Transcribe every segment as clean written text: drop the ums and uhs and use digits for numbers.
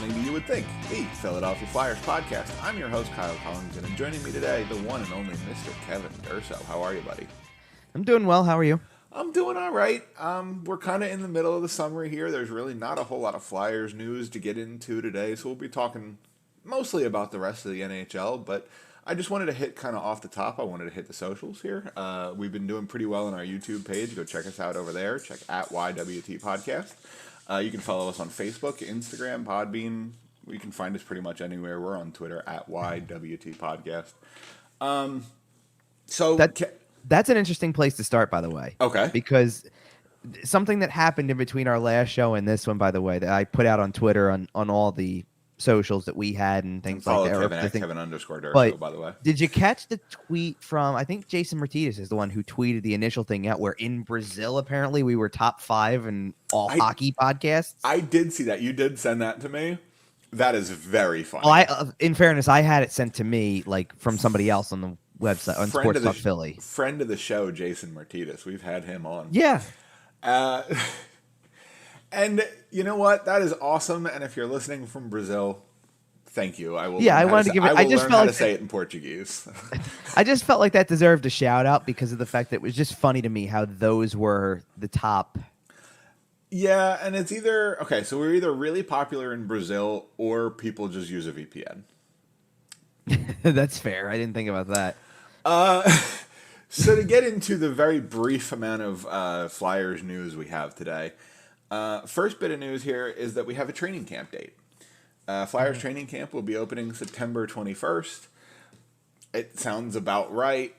listening to You Would Think, the Philadelphia Flyers podcast. I'm your host, Kyle Collington, and joining me today, the one and only Mr. Kevin Urso. How are you, buddy? I'm doing well. How are you? I'm doing all right. We're kind of in the middle of the summer here. There's really not a whole lot of Flyers news to get into today, so we'll be talking mostly about the rest of the NHL, but I just wanted to hit kind of off the top. I wanted to hit the socials here. We've been doing pretty well on our YouTube page. Go check us out over there. Check at YWT Podcast. You can follow us on Facebook, Instagram, Podbean. You can find us pretty much anywhere. We're on Twitter at YWT Podcast. That's an interesting place to start, by the way. Okay. Because something that happened in between our last show and this one, by the way, that I put out on Twitter on all the socials that we had and things like that. Kevin at Kevin_Durso, by the way. Did you catch the tweet from, I think Jason Martinez is the one who tweeted the initial thing out, where in Brazil, apparently, we were top 5 in all hockey podcasts? I did see that. You did send that to me. That is very funny. Well, in fairness, I had it sent to me like from somebody else on the website, on Sports Talk Philly. Friend of the show, Jason Martinez. We've had him on. Yeah. And you know what? That is awesome. And if you're listening from Brazil, thank you. I will. Yeah, I wanted to give it. I just felt how to say it in Portuguese. I just felt like that deserved a shout out because of the fact that it was just funny to me how those were the top. Yeah, and it's either okay. So we're either really popular in Brazil or people just use a VPN. That's fair. I didn't think about that. So to get into the very brief amount of Flyers news we have today. First bit of news here is that we have a training camp date. Flyers training camp will be opening September 21st. It sounds about right.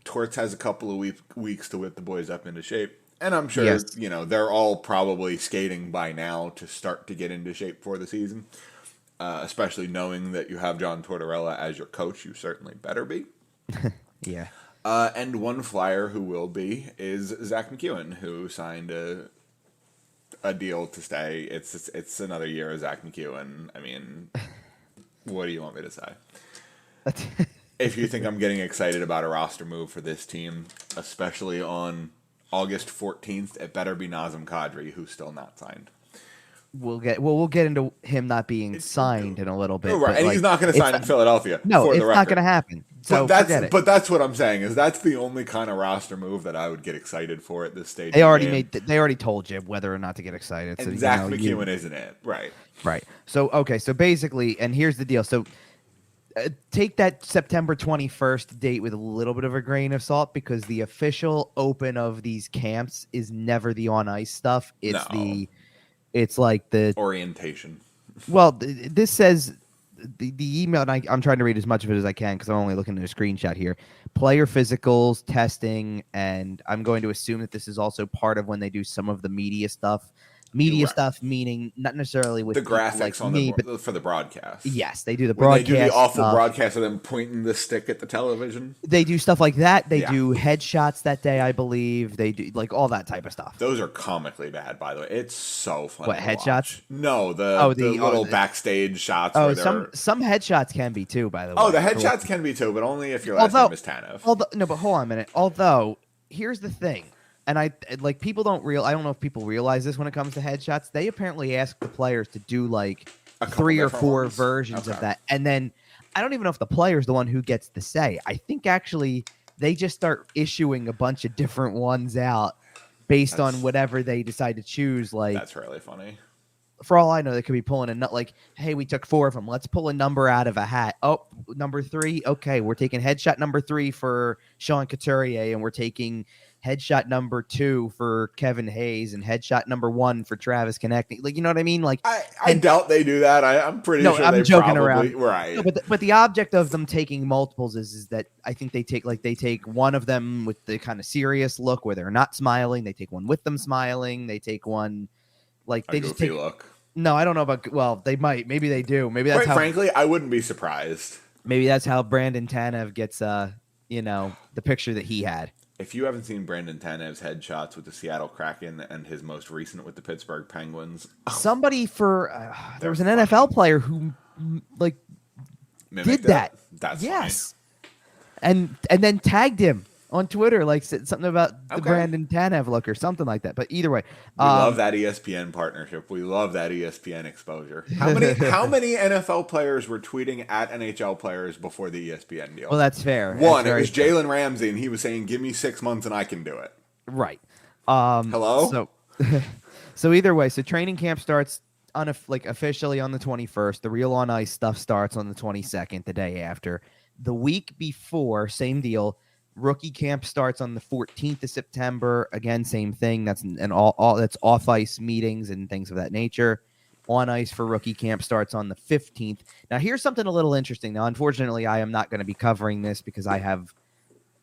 Torts has a couple of weeks to whip the boys up into shape. And I'm sure, yes, they're all probably skating by now to start to get into shape for the season. Especially knowing that you have John Tortorella as your coach, you certainly better be. Yeah. And one Flyer who will be is Zach McEwen, who signed a deal to stay. It's another year of Zach McEwen. I mean, what do you want me to say? If you think I'm getting excited about a roster move for this team, especially on August 14th, it better be Nazem Kadri, who's still not signed. We'll get into him not being signed in a little bit. Right, and he's not going to sign in Philadelphia. No, it's not going to happen. So but that's what I'm saying is that's the only kind of roster move that I would get excited for at this stage. They already told you whether or not to get excited. And so, Zach McEwen isn't it, right? Right. So basically, and here's the deal. So take that September 21st date with a little bit of a grain of salt because the official open of these camps is never the on ice stuff. It's like the orientation. Well, this says the email, and I'm trying to read as much of it as I can because I'm only looking at a screenshot here. Player physicals, testing, and I'm going to assume that this is also part of when they do some of the media stuff. Stuff meaning not necessarily with the graphics like but for the broadcast. Yes, they do the broadcast. They do the awful broadcast of them pointing the stick at the television. They do stuff like that. They do headshots that day, I believe. They do like all that type of stuff. Those are comically bad, by the way. It's so funny. What, headshots? No, the little backstage shots. Oh, some headshots can be too, by the way. Oh, the headshots can be too, but only if your last name is Tanev. No, but hold on a minute. Although, here's the thing. And I don't know if people realize this when it comes to headshots. They apparently ask the players to do like 3 or 4 versions of that. And then I don't even know if the player's the one who gets the say. I think actually they just start issuing a bunch of different ones out based on whatever they decide to choose. Like, that's really funny. For all I know, they could be pulling like, hey, we took 4 of them. Let's pull a number out of a hat. Oh, number 3. Okay, we're taking headshot number 3 for Sean Couturier, and we're taking headshot number 2 for Kevin Hayes and headshot number 1 for Travis Konechny. Like, you know what I mean? Like, I doubt they do that. I'm pretty sure I'm they joking probably, around. Right. No, but the object of them taking multiples is that I think they take one of them with the kind of serious look where they're not smiling. They take one with them smiling. They take one like they just take. Look. No, I don't know about. Well, they might. Maybe they do. Maybe that's frankly, I wouldn't be surprised. Maybe that's how Brandon Tanev gets the picture that he had. If you haven't seen Brandon Tanev's headshots with the Seattle Kraken and his most recent with the Pittsburgh Penguins, somebody there was an NFL player who did that. That's yes, funny. And then tagged him on Twitter, like said something about the Okay. Brandon Tanev look or something like that. But either way, We love that ESPN partnership. We love that ESPN exposure. How many NFL players were tweeting at NHL players before the ESPN deal? well, that's fair. That's One, it very was fair. Jalen Ramsey, and he was saying, "Give me 6 months, and I can do it." Right. Hello? So, so either way, so training camp starts like officially on the 21st. The real on ice stuff starts on the 22nd, the day after. The week before, same deal. Rookie camp starts on the 14th of September. Again, same thing. That's all that's off ice meetings and things of that nature. On ice for rookie camp starts on the 15th. Now, here's something a little interesting. Now, unfortunately, I am not going to be covering this because I have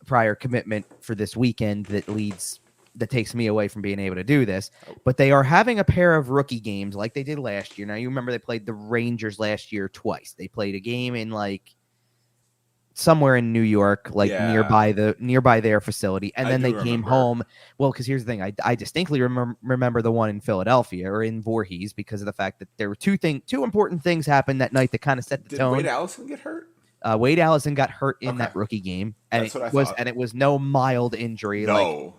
prior commitment for this weekend that takes me away from being able to do this. But they are having a pair of rookie games like they did last year. Now, you remember they played the Rangers last year twice. They played a game in like somewhere in New York, like nearby their facility, and then they came home. Well, because here's the thing, I distinctly remember the one in Philadelphia or in Voorhees because of the fact that there were two important things happened that night that kind of set the tone. Did Wade Allison get hurt? Wade Allison got hurt in that rookie game, and it was no mild injury. No.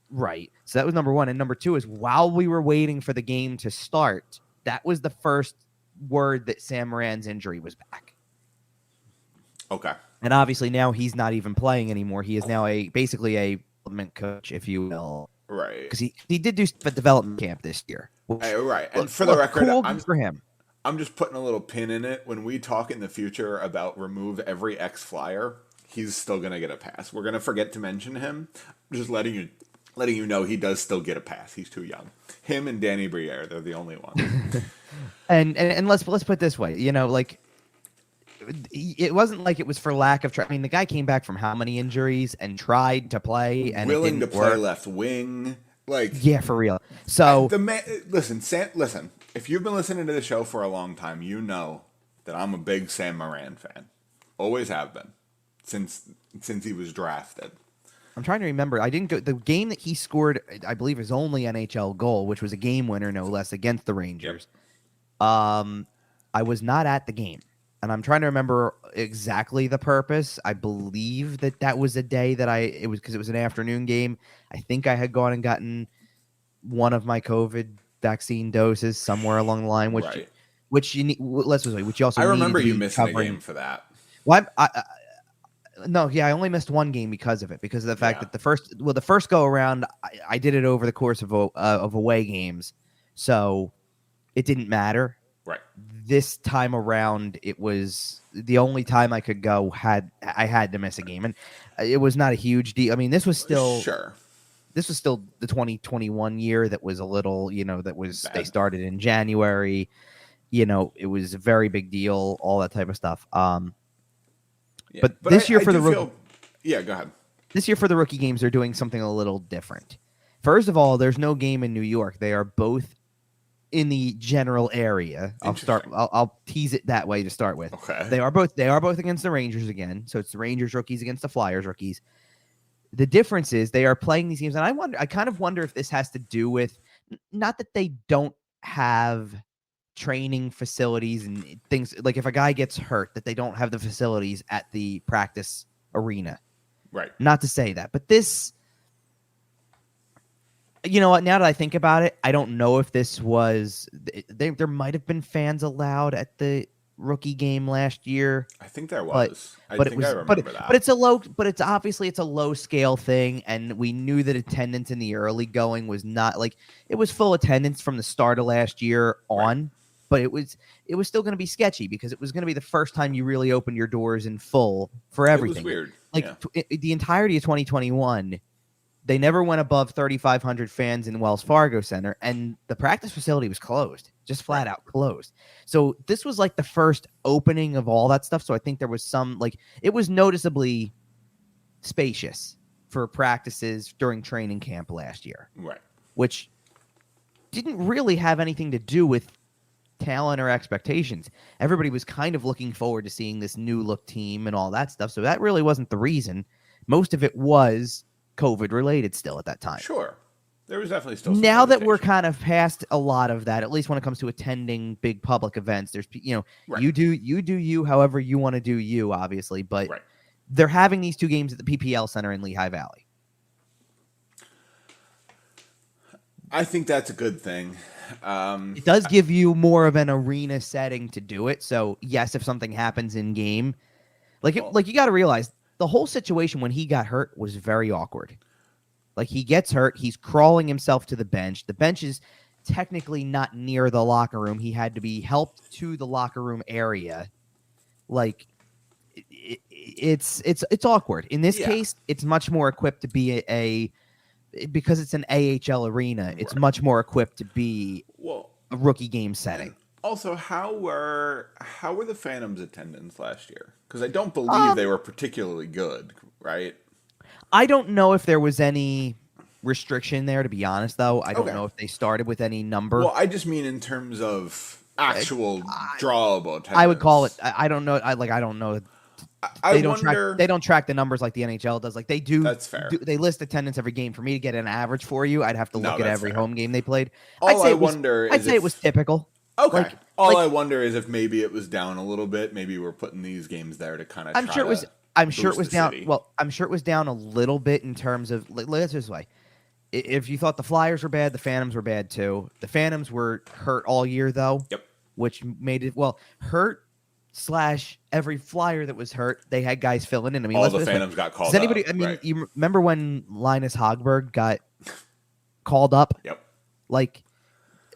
Right. So that was number one, and number two is while we were waiting for the game to start, that was the first word that Sam Moran's injury was back. Okay. And obviously now he's not even playing anymore. He is now basically a development coach, if you will. Right. Because he did do a development camp this year. Right. And for the record, cool for him. I'm just putting a little pin in it. When we talk in the future about remove every ex-Flyer, he's still going to get a pass. We're going to forget to mention him. I'm just letting you know he does still get a pass. He's too young. Him and Danny Briere, they're the only ones. and let's put it this way. You know, like, it wasn't like it was for lack of try. I mean, the guy came back from how many injuries and tried to play and willing to play work. left wing, like for real. So listen. If you've been listening to the show for a long time, you know that I'm a big Sam Moran fan. Always have been since he was drafted. I'm trying to remember. I didn't go the game that he scored. I believe his only NHL goal, which was a game winner, no less, against the Rangers. Yep. I was not at the game. And I'm trying to remember exactly the purpose. I believe that was a day that it was because it was an afternoon game. I think I had gone and gotten one of my COVID vaccine doses somewhere along the line, which you need. Which you also. I remember you missing a game for that. Well, I only missed one game because of it, because of the fact that the first go around, I did it over the course of away games, so it didn't matter. Right. This time around, it was the only time I could go. I had to miss a game, and it was not a huge deal. I mean, this was still This was still the 2021 year. That was a little, that was bad. They started in January. It was a very big deal. All that type of stuff. But this year for the rookie, go ahead. This year for the rookie games, they're doing something a little different. First of all, there's no game in New York. They are both in the general area. I'll tease it that way to start with. Okay. They are both against the Rangers again. So it's the Rangers rookies against the Flyers rookies. The difference is they are playing these games, and I kind of wonder if this has to do with not that they don't have training facilities and things, like if a guy gets hurt, that they don't have the facilities at the practice arena. Right. Not to say that, but this, you know what? Now that I think about it, I don't know if this was there might have been fans allowed at the rookie game last year. I think there was. I remember that. But it's a low scale thing, and we knew that attendance in the early going was not like it was full attendance from the start of last year on, but it was still going to be sketchy because it was going to be the first time you really opened your doors in full for everything. It was weird. The entirety of 2021. They never went above 3,500 fans in Wells Fargo Center, and the practice facility was closed, just flat out closed. So this was like the first opening of all that stuff. So I think there was it was noticeably spacious for practices during training camp last year. Right. Which didn't really have anything to do with talent or expectations. Everybody was kind of looking forward to seeing this new look team and all that stuff. So that really wasn't the reason. Most of it was COVID related still at that time. Sure. There was definitely still some now that we're kind of past a lot of that, at least when it comes to attending big public events, there's, you do you however you want to do you, obviously, but they're having these 2 games at the PPL Center in Lehigh Valley. I think that's a good thing. It does give you more of an arena setting to do it. So yes, if something happens in game, like you got to realize the whole situation when he got hurt was very awkward. Like he gets hurt, he's crawling himself to the bench. The bench is technically not near the locker room. He had to be helped to the locker room area. Like it's awkward. In this case, it's much more equipped to be because it's an AHL arena. It's much more equipped to be a rookie game setting. Also, how were the Phantoms' attendance last year? Because I don't believe they were particularly good, right? I don't know if there was any restriction there, to be honest, though. I don't know if they started with any number. Well, I just mean in terms of actual drawable attendance. I would call it. I don't know. I don't know. They don't track the numbers like the NHL does. Like they do. That's fair. They list attendance every game. For me to get an average for you, I'd have to look at every home game they played. I'd say it was typical. Okay. I wonder is if maybe it was down a little bit. Maybe we're putting these games there to kind of. I'm sure it was down. City. Well, I'm sure it was down a little bit in terms of. Let's this way. If you thought the Flyers were bad, the Phantoms were bad too. The Phantoms were hurt all year though. Yep. Which made it hurt. / every Flyer that was hurt, they had guys filling in. I mean, all the Phantoms got called. Does anybody? I mean, you remember when Linus Hogberg got called up? Yep. Like,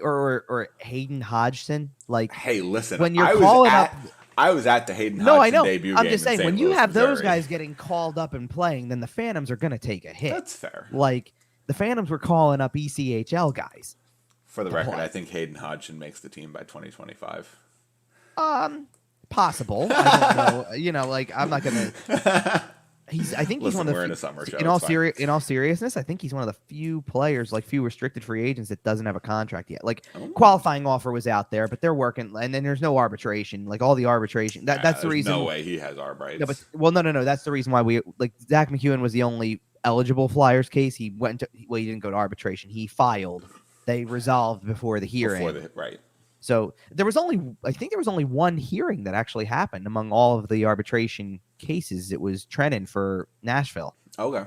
or Hayden Hodgson. Like, hey, listen, when you're calling up, I was at the Hayden Hodgson debut. I'm just saying, when you have those guys getting called up and playing, then the Phantoms are going to take a hit. That's fair. Like, the Phantoms were calling up ECHL guys. For the record, I think Hayden Hodgson makes the team by 2025. Possible. I don't know. Like I'm not gonna. I think he's one of the. We're in a summer show. In all seriousness, I think he's one of the few players, like few restricted free agents, that doesn't have a contract yet. Like qualifying offer was out there, but they're working, and then there's no arbitration. Like all the arbitration. That's the reason. No way he has arb rights. No, no. That's the reason why Zach McEwen was the only eligible Flyers case. He he didn't go to arbitration. He filed. They resolved before the hearing. Right. So I think there was only one hearing that actually happened among all of the arbitration cases. It was Trenton for Nashville. Okay.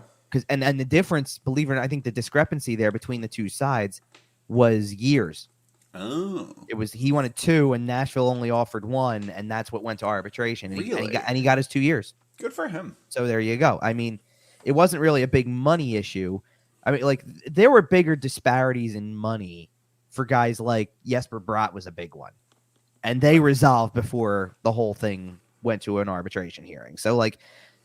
And the difference, believe it or not, I think the discrepancy there between the two sides was years. Oh. It was he wanted 2 and Nashville only offered 1, and that's what went to arbitration. And, really? he got his 2 years. Good for him. So there you go. I mean, it wasn't really a big money issue. I mean, like there were bigger disparities in money for guys like Jesper Bratt was a big one, and they resolved before the whole thing went to an arbitration hearing. So like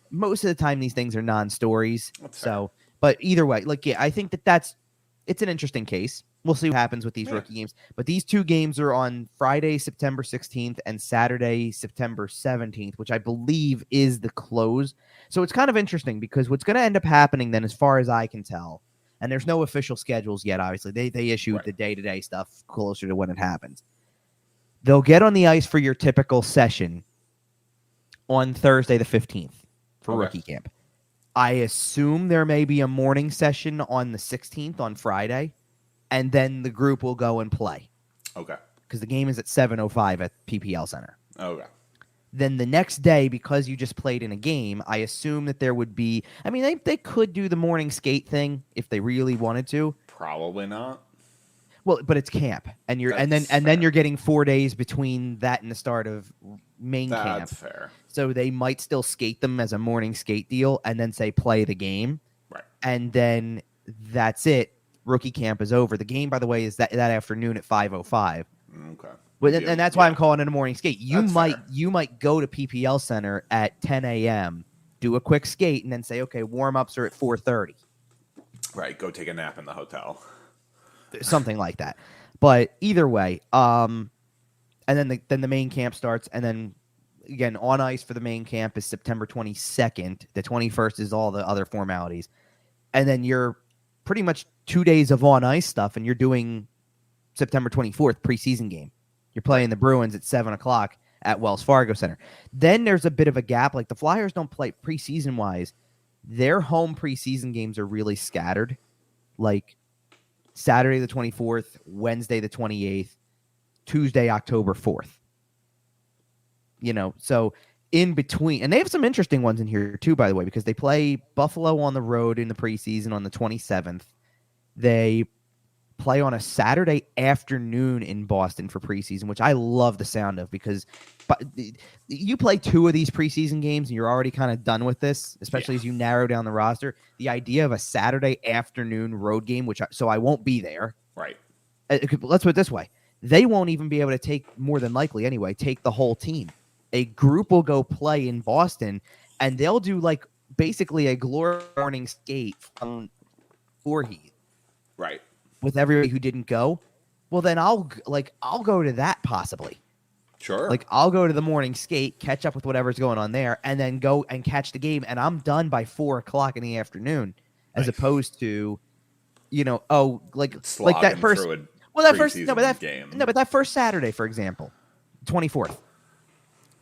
most of the time these things are non-stories. So, but either way, I think it's an interesting case. We'll see what happens with these rookie games, but these 2 games are on Friday, September 16th and Saturday, September 17th, which I believe is the close. So it's kind of interesting because what's going to end up happening then, as far as I can tell, and there's no official schedules yet, obviously. They issue the day-to-day stuff closer to when it happens. They'll get on the ice for your typical session on Thursday the 15th for rookie camp. I assume there may be a morning session on the 16th on Friday, and then the group will go and play. Okay. Because the game is at 7:05 at PPL Center. Okay. Then the next day, because you just played in a game, I assume that there would be. I mean, they could do the morning skate thing if they really wanted to. Probably not. Well, but it's camp, and then you're getting 4 days between that and the start of main camp. That's fair. So they might still skate them as a morning skate deal, and then say play the game. Right. And then that's it. Rookie camp is over. The game, by the way, is that afternoon at 5:05. Okay. And that's why I'm calling it a morning skate. You might go to PPL Center at 10 a.m., do a quick skate, and then say, okay, warm-ups are at 4:30. Right, go take a nap in the hotel. Something like that. But either way, and then the main camp starts, and then, again, on ice for the main camp is September 22nd. The 21st is all the other formalities. And then you're pretty much 2 days of on ice stuff, and you're doing September 24th preseason game. You're playing the Bruins at 7 o'clock at Wells Fargo Center. Then there's a bit of a gap. Like the Flyers don't play preseason wise. Their home preseason games are really scattered. Like Saturday the 24th, Wednesday the 28th, Tuesday, October 4th. So in between, and they have some interesting ones in here too, by the way, because they play Buffalo on the road in the preseason on the 27th. They play on a Saturday afternoon in Boston for preseason, which I love the sound of, because you play 2 of these preseason games and you're already kind of done with this, especially as you narrow down the roster. The idea of a Saturday afternoon road game, so I won't be there. Right. Let's put it this way. They won't even be able to take, more than likely anyway, take the whole team. A group will go play in Boston, and they'll do like basically a glory morning skate from Voorhees. Right. With everybody who didn't go. Well, then I'll go to that possibly. Sure. Like, I'll go to the morning skate, catch up with whatever's going on there, and then go and catch the game, and I'm done by 4:00 in the afternoon, as opposed to, like that first. Well, that first game. But that first Saturday, for example, 24th,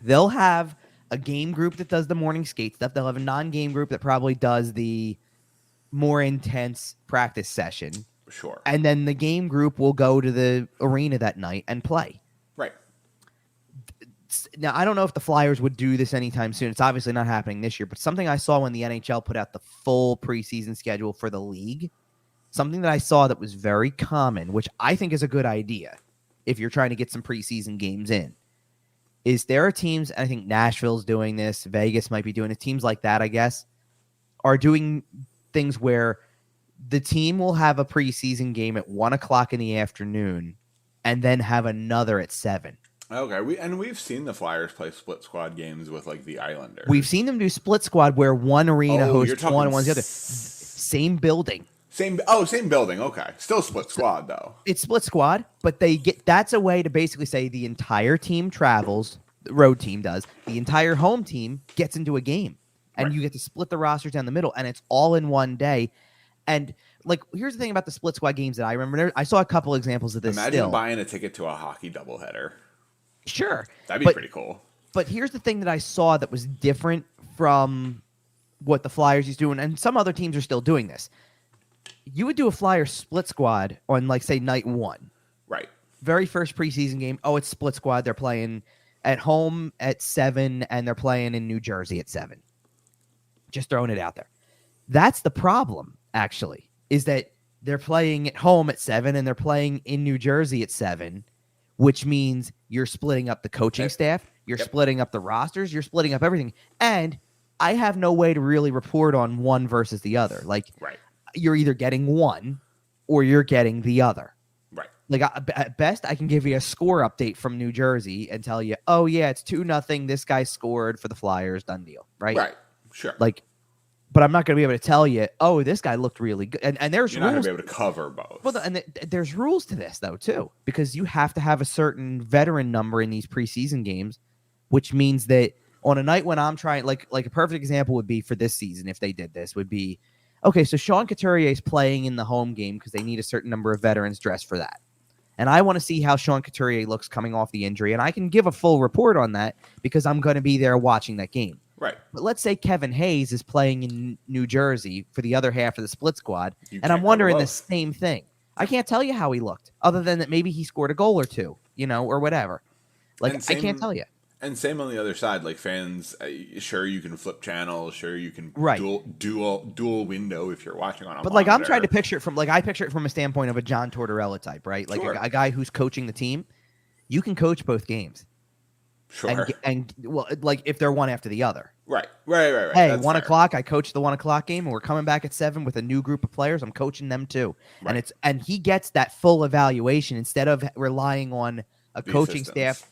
they'll have a game group that does the morning skate stuff. They'll have a non-game group that probably does the more intense practice session. Sure. And then the game group will go to the arena that night and play. Right. Now, I don't know if the Flyers would do this anytime soon. It's obviously not happening this year, but something I saw when the NHL put out the full preseason schedule for the league, something that I saw that was very common, which I think is a good idea if you're trying to get some preseason games in, is there are teams, and I think Nashville's doing this, Vegas might be doing it, teams like that, I guess, are doing things where the team will have a preseason game at 1:00 in the afternoon and then have another at 7. Okay. We've seen the Flyers play split squad games with like the Islanders. We've seen them do split squad where one arena hosts one and one's the other. Same building. Same building. Okay. Still split squad though. It's split squad, but that's a way to basically say the entire team travels, the road team does, the entire home team gets into a game. And you get to split the rosters down the middle, and it's all in one day. And like, here's the thing about the split squad games that I remember. I saw a couple examples of this. Imagine buying a ticket to a hockey doubleheader. Sure, that'd be pretty cool. But here's the thing that I saw that was different from what the Flyers used to do, and some other teams are still doing this. You would do a Flyers split squad on, like, say, night 1. Right. Very first preseason game. Oh, it's split squad. They're playing at home at 7, and they're playing in New Jersey at 7. Just throwing it out there. That's the problem, actually, is that they're playing at home at 7 and they're playing in New Jersey at 7, which means you're splitting up the coaching staff, you're splitting up the rosters, you're splitting up everything. And I have no way to really report on one versus the other. Like, you're either getting one or you're getting the other. Right. Like, at best, I can give you a score update from New Jersey and tell you, oh, yeah, it's 2-0. This guy scored for the Flyers. Done deal. Right. Right. Sure. Like, but I'm not going to be able to tell you, oh, this guy looked really good. And there's You're rules. Not going to be able to cover both. Well, and there's rules to this, though, too, because you have to have a certain veteran number in these preseason games, which means that on a night when I'm trying, like a perfect example would be for this season, if they did this, would be, okay, so Sean Couturier is playing in the home game because they need a certain number of veterans dressed for that. And I want to see how Sean Couturier looks coming off the injury, and I can give a full report on that because I'm going to be there watching that game. Right. But let's say Kevin Hayes is playing in New Jersey for the other half of the split squad, and I'm wondering the same thing. I can't tell you how he looked, other than that maybe he scored a goal or two, or whatever. Like, I can't tell you. And same on the other side. Like, fans, sure, you can flip channels. Sure, you can dual window if you're watching on a But, monitor. like, I'm trying to picture it from, like, I picture it from a standpoint of a John Tortorella type, right? Like, a guy who's coaching the team. You can coach both games. Sure. And well, like, if they're one after the other. Right. Hey, That's 1:00. I coached the 1:00 game, and we're coming back at 7 with a new group of players. I'm coaching them too, and he gets that full evaluation instead of relying on a coaching staff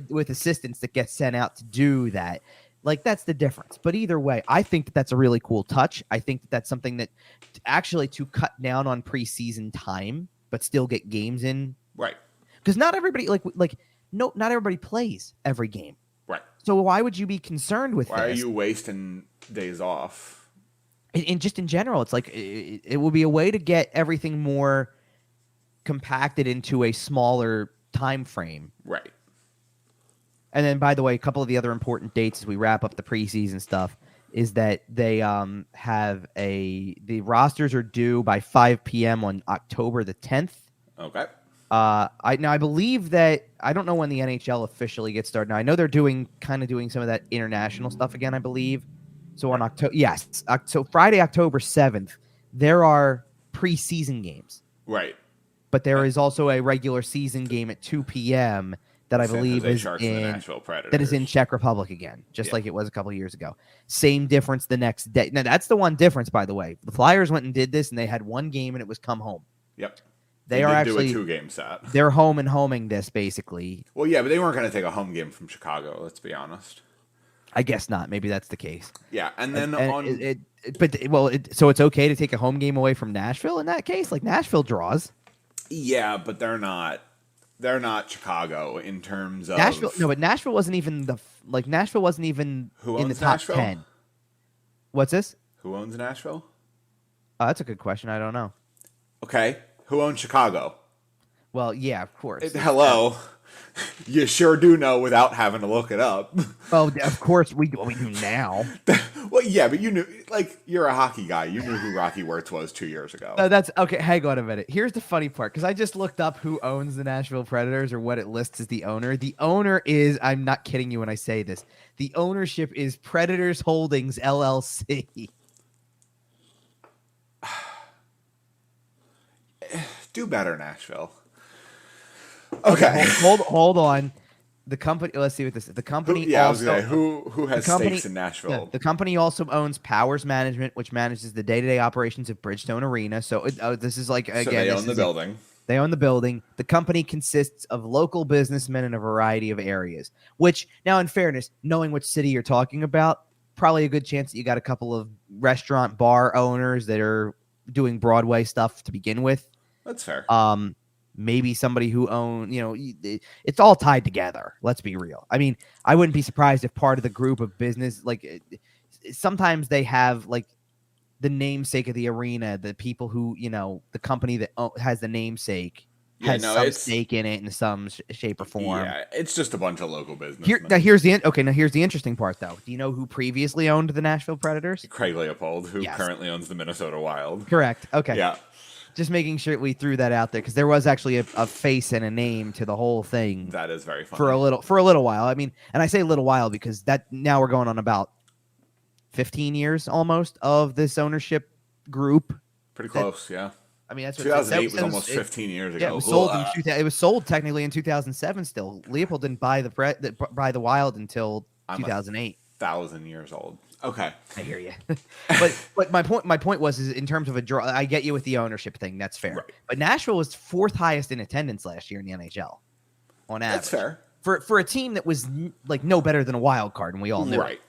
with assistants that get sent out to do that. Like, that's the difference. But either way, I think that that's a really cool touch. I think that that's something that actually to cut down on preseason time, but still get games in. Right. Because not everybody not everybody plays every game. Right. So why would you be concerned with Why this? are you wasting days off? And just in general, it's like it will be a way to get everything more compacted into a smaller time frame. Right. And then, by the way, a couple of the other important dates as we wrap up the preseason stuff is that they have the rosters are due by 5 p.m. on October the 10th. Okay. I believe that I don't know when the NHL officially gets started. Now I know they're doing some of that international stuff again. I believe so on October. Yes, so Friday, October 7th, there are preseason games. Right. But there is also a regular season game at 2 p.m. that I San believe Jose is Sharks and the Nashville Predators. That is in Czech Republic again, just like it was a couple of years ago. Same difference the next day. Now that's the one difference, by the way. The Flyers went and did this, and they had one game, and it was come home. Yep. They are actually do a 2-game set. They're home and homing this basically. Well, yeah, but they weren't going to take a home game from Chicago. Let's be honest. I guess not. Maybe that's the case. Yeah, and then so it's okay to take a home game away from Nashville in that case. Like Nashville draws. Yeah, but they're not Chicago in terms of Nashville. No, but Nashville wasn't even Nashville wasn't even in the top Nashville? 10. What's this? Who owns Nashville? Oh, that's a good question. I don't know. Okay, who owns Chicago? Well, yeah, of course. Hello. You sure do know without having to look it up. Well, of course we do now. Well, yeah, but you knew, like, you're a hockey guy. You knew who Rocky Wirtz was 2 years ago. That's okay. Hang on a minute. Here's the funny part, because I just looked up who owns the Nashville Predators or what it lists as the owner. The owner is, I'm not kidding you when I say this, the ownership is Predators Holdings LLC. Do better, Nashville. Okay. Hold on. The company. Let's see what this is. The company. Who has stakes in Nashville? The company also owns Powers Management, which manages the day-to-day operations of Bridgestone Arena. So this is like again. So they own the building. They own the building. The company consists of local businessmen in a variety of areas. Which now, in fairness, knowing which city you're talking about, probably a good chance that you got a couple of restaurant bar owners that are doing Broadway stuff to begin with. That's fair. Maybe somebody who it's all tied together. Let's be real. I mean, I wouldn't be surprised if part of the group of business, sometimes they have like the namesake of the arena, the people who, the company that has the namesake has some stake in it in some shape or form. Yeah, it's just a bunch of local business. Here's the interesting part, though. Do you know who previously owned the Nashville Predators? Craig Leopold, who currently owns the Minnesota Wild. Correct. Okay. Yeah. Just making sure we threw that out there because there was actually a face and a name to the whole thing. That is very funny. For a little while. I mean, and I say a little while because now we're going on about 15 years almost of this ownership group. Pretty close, yeah. I mean, that's 2008 was almost 15 years ago. Yeah, it was sold technically in 2007. Still, Leopold didn't buy the Wild until 2008. 1,000 years old. Okay, I hear you. but my point was is in terms of a draw. I get you with the ownership thing. That's fair. Right. But Nashville was 4th highest in attendance last year in the NHL on average. That's fair for a team that was like no better than a wild card, and we all knew. Right.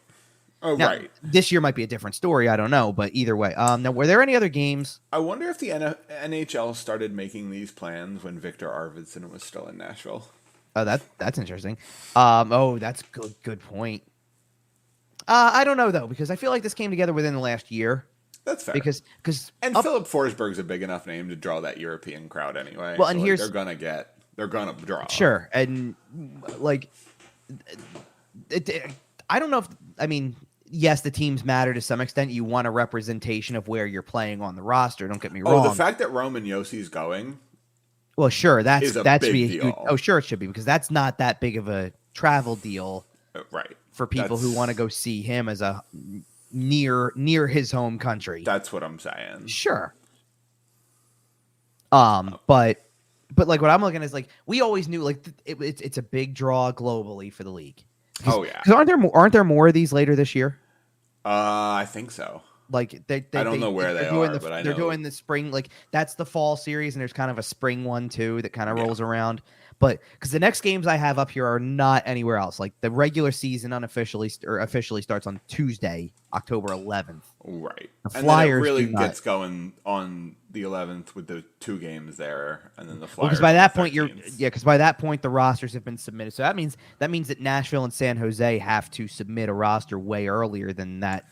Oh, now, right. This year might be a different story. I don't know, but either way. Now, were there any other games? I wonder if the NHL started making these plans when Victor Arvidsson was still in Nashville. Oh, that's interesting. That's good point. I don't know though, because I feel like this came together within the last year. That's fair. Because Philip Forsberg's a big enough name to draw that European crowd anyway. Well, and they're gonna draw. Sure, and I don't know yes, the teams matter to some extent. You want a representation of where you're playing on the roster. Don't get me wrong. Oh, the fact that Roman Yossi's going. Well, sure, that's a big deal. Oh, sure, it should be because that's not that big of a travel deal, right? For people who want to go see him as a near his home country. That's what I'm saying. Sure. But like what I'm looking at is like we always knew like it's a big draw globally for the league. Oh yeah. Because aren't there more of these later this year? I think so. Like I don't know where they are, but I know they're doing the spring. Like that's the fall series, and there's kind of a spring one too that kind of rolls around. But because the next games I have up here are not anywhere else. Like the regular season officially starts on Tuesday, October 11th. Right. The Flyers and then it really gets going on the 11th with the 2 games there, and then the Flyers. Because by that point because by that point the rosters have been submitted. So that means that Nashville and San Jose have to submit a roster way earlier than that.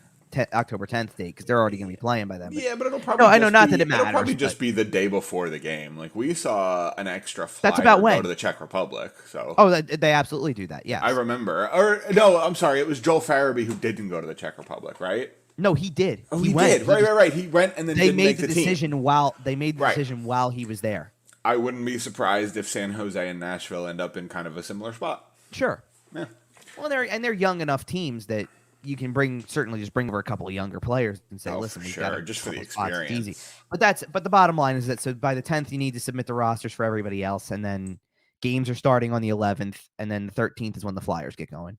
October 10th date because they're already going to be playing by then. But it'll probably It'll probably just be the day before the game. Like we saw an extra flyer that's about when? Go to the Czech Republic. So they absolutely do that. Yeah, I remember. Or no, I'm sorry. It was Joel Farabee who didn't go to the Czech Republic, right? No, he did. Oh, he went. Right. He went and then they didn't made make the the decision team. while they made the decision while he was there. I wouldn't be surprised if San Jose and Nashville end up in kind of a similar spot. Sure. Yeah. Well, they're young enough teams that you can certainly just bring over a couple of younger players and say, listen, we've got just for the experience. experience. It's easy. But the bottom line is that so by the 10th you need to submit the rosters for everybody else, and then games are starting on the 11th, and then the 13th is when the Flyers get going.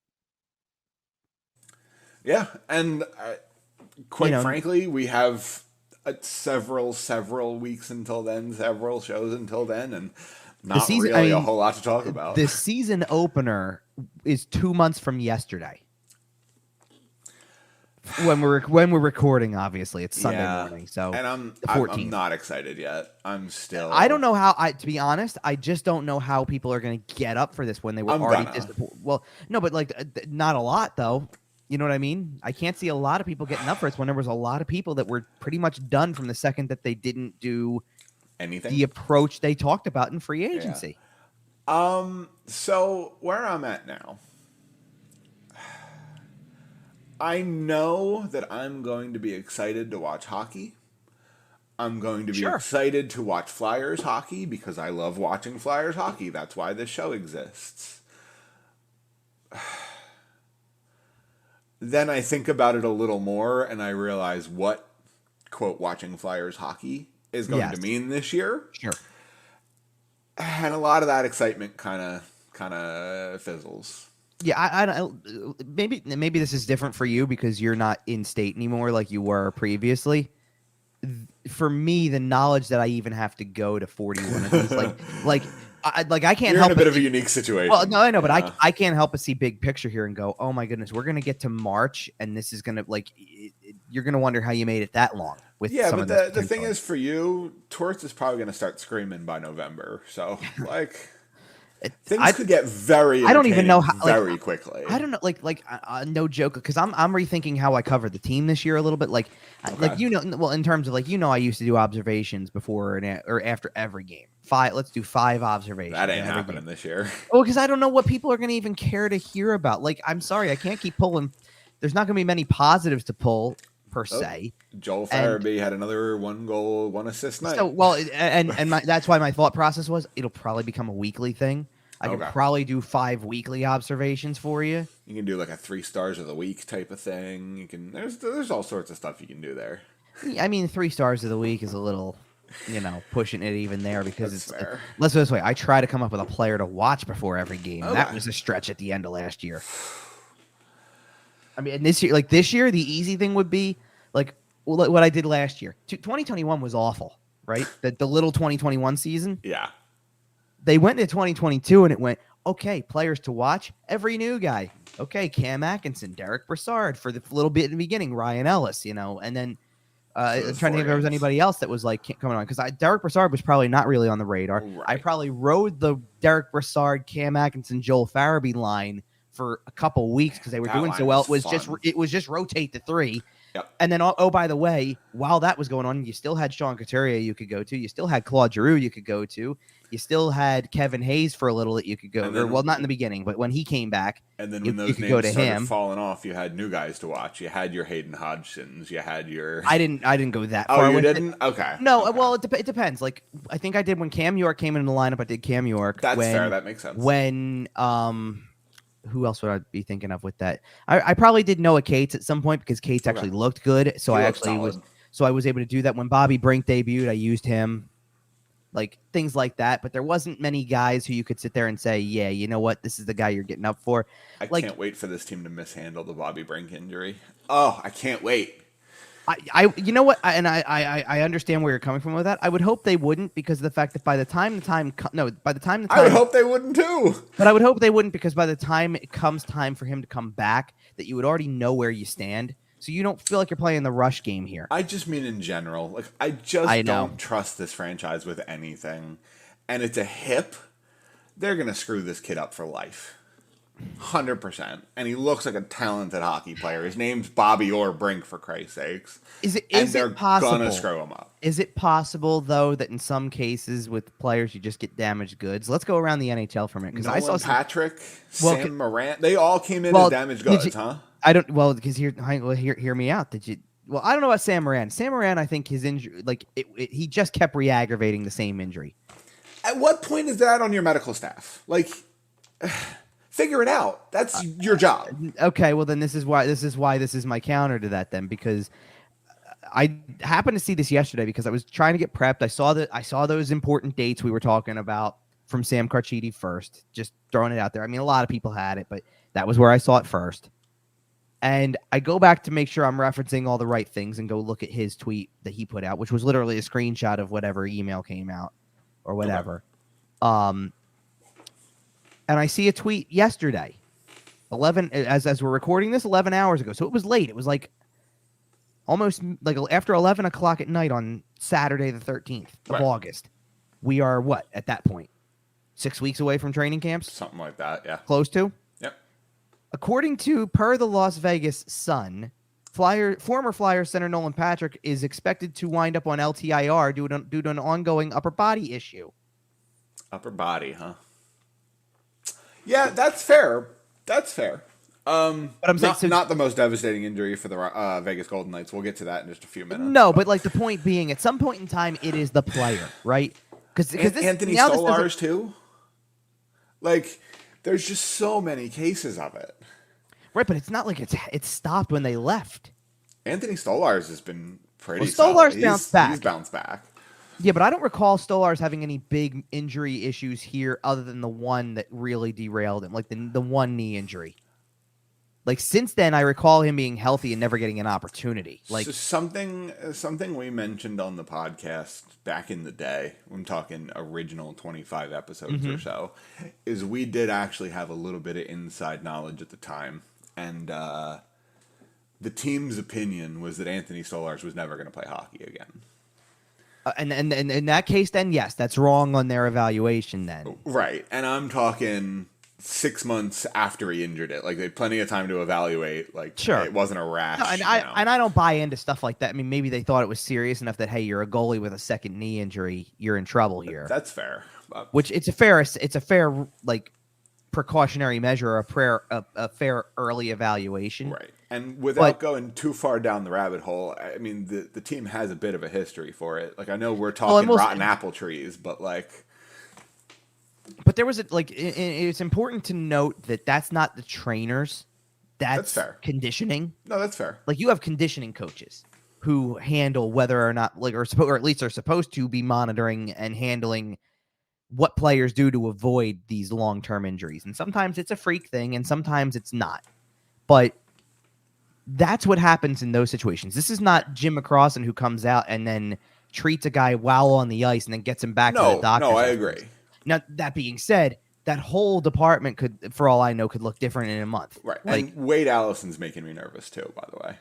Yeah, and quite frankly, we have several weeks until then, several shows until then, and not really a whole lot to talk about. The season opener is 2 months from yesterday. When we're recording, obviously it's Sunday morning, so and I'm not excited yet. I'm still. I don't know how. To be honest, I just don't know how people are going to get up for this when they were already disappointed. Well, no, but like not a lot though. You know what I mean? I can't see a lot of people getting up for this when there was a lot of people that were pretty much done from the second that they didn't do anything. The approach they talked about in free agency. Yeah. So where I'm at now. I know that I'm going to be excited to watch hockey. I'm going to be excited to watch Flyers hockey because I love watching Flyers hockey. That's why this show exists. Then I think about it a little more and I realize what, quote, watching Flyers hockey is going to mean this year. Sure. And a lot of that excitement kind of fizzles. Yeah, I maybe this is different for you because you're not in state anymore like you were previously. For me, the knowledge that I even have to go to 41 of these, I can't You're help. In a bit of a unique situation. Well, no, I know, but I can't help but see big picture here and go, oh my goodness, we're gonna get to March, and this is gonna you're gonna wonder how you made it that long. With some but of the thing is, for you, Torts is probably gonna start screaming by November. So things could get very. I don't even know how very quickly. I don't know, no joke, because I'm rethinking how I covered the team this year a little bit. In terms of I used to do observations before or after every game. Let's do 5 observations. That ain't happening this year. Oh, because I don't know what people are going to even care to hear about. I'm sorry, I can't keep pulling. There's not going to be many positives to pull per se. Joel Farabee had another 1 goal, 1 assist night. So that's why my thought process was it'll probably become a weekly thing. I could probably do 5 weekly observations for you. You can do like a 3 stars of the week type of thing. You can there's all sorts of stuff you can do there. I mean, 3 stars of the week is a little, pushing it even there because That's fair. Let's go this way. I try to come up with a player to watch before every game. Okay. That was a stretch at the end of last year. I mean, this year, the easy thing would be what I did last year. 2021 was awful, right? The little 2021 season. Yeah. They went into 2022 and it went, okay, players to watch, every new guy. Okay, Cam Atkinson, Derek Brassard for the little bit in the beginning, Ryan Ellis, and then trying to think if there was anybody else that was coming on, because Derek Brassard was probably not really on the radar. Right. I probably rode the Derek Brassard, Cam Atkinson, Joel Farabee line for a couple weeks because they were doing so well. It was just rotate the 3. Yep. And then, by the way, while that was going on, you still had Sean Couturier you could go to. You still had Claude Giroux you could go to. You still had Kevin Hayes for a little that you could go to. Well, not in the beginning, but when he came back, and then when those names started falling off, you had new guys to watch. You had your Hayden Hodgsons. You had your. I didn't go that far. Oh, you didn't? Okay. No, okay. Well, it depends. I think I did when Cam York came into the lineup. I did Cam York. That's fair. That makes sense. When who else would I be thinking of with that? I probably did Noah Cates at some point because Cates actually looked good. So I was able to do that. When Bobby Brink debuted, I used him. Things like that, but there wasn't many guys who you could sit there and say, yeah, you know what, this is the guy you're getting up for. I can't wait for this team to mishandle the Bobby Brink injury. Oh, I can't wait. You know what, I understand where you're coming from with that. I would hope they wouldn't because of the fact that by the time I would hope they wouldn't too. But I would hope they wouldn't because by the time it comes time for him to come back, that you would already know where you stand. So you don't feel like you're playing the rush game here. I just mean in general. I don't trust this franchise with anything. And it's a hip. They're going to screw this kid up for life. 100%. And he looks like a talented hockey player. His name's Bobby Orr Brink, for Christ's sakes. Is it possible? Going to screw him up. Is it possible, though, that in some cases with players you just get damaged goods? Let's go around the NHL for a minute. Because I saw Patrick, Sam Morant, they all came in as damaged goods, huh? I don't. Well, because hear me out. Did you? Well, I don't know about Sam Moran. Sam Moran, I think his injury, he just kept re-aggravating the same injury. At what point is that on your medical staff? Like, figure it out. That's your job. Okay, well then this is why this is my counter to that then, because I happened to see this yesterday because I was trying to get prepped. I saw those important dates we were talking about from Sam Carchidi first. Just throwing it out there. I mean, a lot of people had it, but that was where I saw it first. And I go back to make sure I'm referencing all the right things and go look at his tweet that he put out, which was literally a screenshot of whatever email came out or whatever. Okay. And I see a tweet yesterday, 11 as we're recording this, 11 hours ago. So it was late. It was like almost like after 11 o'clock at night on Saturday the 13th of August. We are what at that point? 6 weeks away from training camps? Something like that, yeah. Close to? Yep. According to per the Las Vegas Sun, former Flyer center Nolan Patrick is expected to wind up on LTIR due to an ongoing upper body issue. Upper body, huh? Yeah, that's fair. That's fair. But I'm saying not the most devastating injury for the Vegas Golden Knights. We'll get to that in just a few minutes. No, but like the point being, at some point in time, it is the player, right? Because Anthony Stolarz too. Like, there's just so many cases of it. Right, but it's not like it's stopped when they left. Anthony Stolarz has been pretty. Stolarz bounced back. He's bounced back. Yeah, but I don't recall Stolarz having any big injury issues here other than the one that really derailed him, like the one knee injury. Like, since then, I recall him being healthy and never getting an opportunity. Like, so something we mentioned on the podcast back in the day, I'm talking original 25 episodes or so, is we did actually have a little bit of inside knowledge at the time. And the team's opinion was that Anthony Stolarz was never going to play hockey again. And in that case, then, yes, that's wrong on their evaluation then. Right. And I'm talking 6 months after he injured it. Like, they had plenty of time to evaluate. Like, sure, it wasn't a rash. No, and I don't buy into stuff like that. I mean, maybe they thought it was serious enough that, hey, you're a goalie with a second knee injury, you're in trouble here. That's fair. Which it's a fair like precautionary measure, a fair early evaluation. Right. And without going too far down the rabbit hole, I mean, the team has a bit of a history for it. Like, I know we're talking rotten apple trees, but like... But there was it's important to note that that's not the trainers. That's fair. Conditioning. No, that's fair. Like, you have conditioning coaches who handle whether or not, like, or at least are supposed to be monitoring and handling what players do to avoid these long-term injuries. And sometimes it's a freak thing and sometimes it's not. But that's what happens in those situations. This is not Jim McCrossan who comes out and then treats a guy while on the ice and then gets him back to the doctor. No, I agree. Now, that being said, that whole department could, for all I know, could look different in a month. Right. Like, and Wade Allison's making me nervous too, by the way.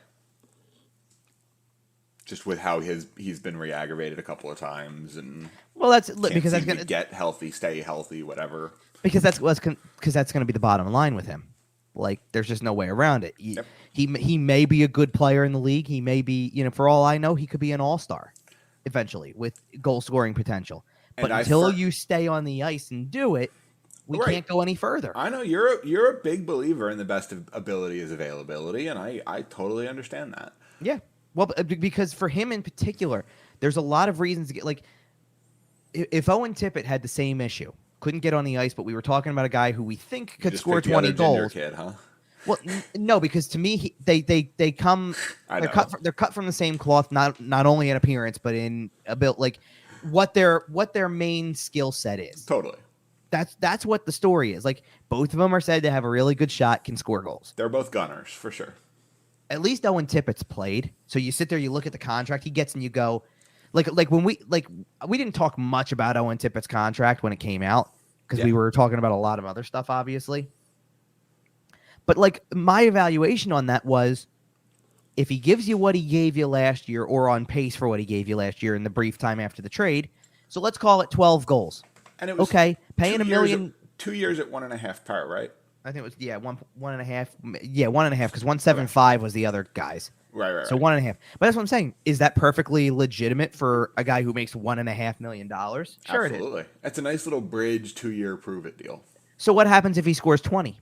Just with how he's been re-aggravated a couple of times, and that's because that's going to get healthy, stay healthy, whatever. Because that's going to be the bottom line with him. Like, there's just no way around it. He may be a good player in the league. He may be, for all I know, he could be an all-star eventually with goal scoring potential. But until you stay on the ice and do it, we can't go any further. I know you're a big believer in the best ability is availability, and I totally understand that. Yeah. Well, because for him in particular, there's a lot of reasons to get, like, if Owen Tippett had the same issue, couldn't get on the ice, but we were talking about a guy who we think could score 20 goals. Kid, huh? Well, no, because to me, they're cut from the same cloth, not only in appearance, but in a bit, like, what their main skill set is. Totally. That's what the story is. Like, both of them are said to have a really good shot, can score goals. They're both gunners, for sure. At least Owen Tippett's played. So you sit there, you look at the contract he gets, and you go, like when we didn't talk much about Owen Tippett's contract when it came out because we were talking about a lot of other stuff, obviously. But like, my evaluation on that was, if he gives you what he gave you last year, or on pace for what he gave you last year in the brief time after the trade, so let's call it 12 goals. And it was paying $1 million. 2 years at 1.5 par, right? I think it was one and a half. Yeah, 1.5 because 1.75 was the other guys. Right. So 1.5. But that's what I'm saying. Is that perfectly legitimate for a guy who makes $1.5 million? Sure, absolutely. It's a nice little bridge 2-year prove it deal. So what happens if he scores 20?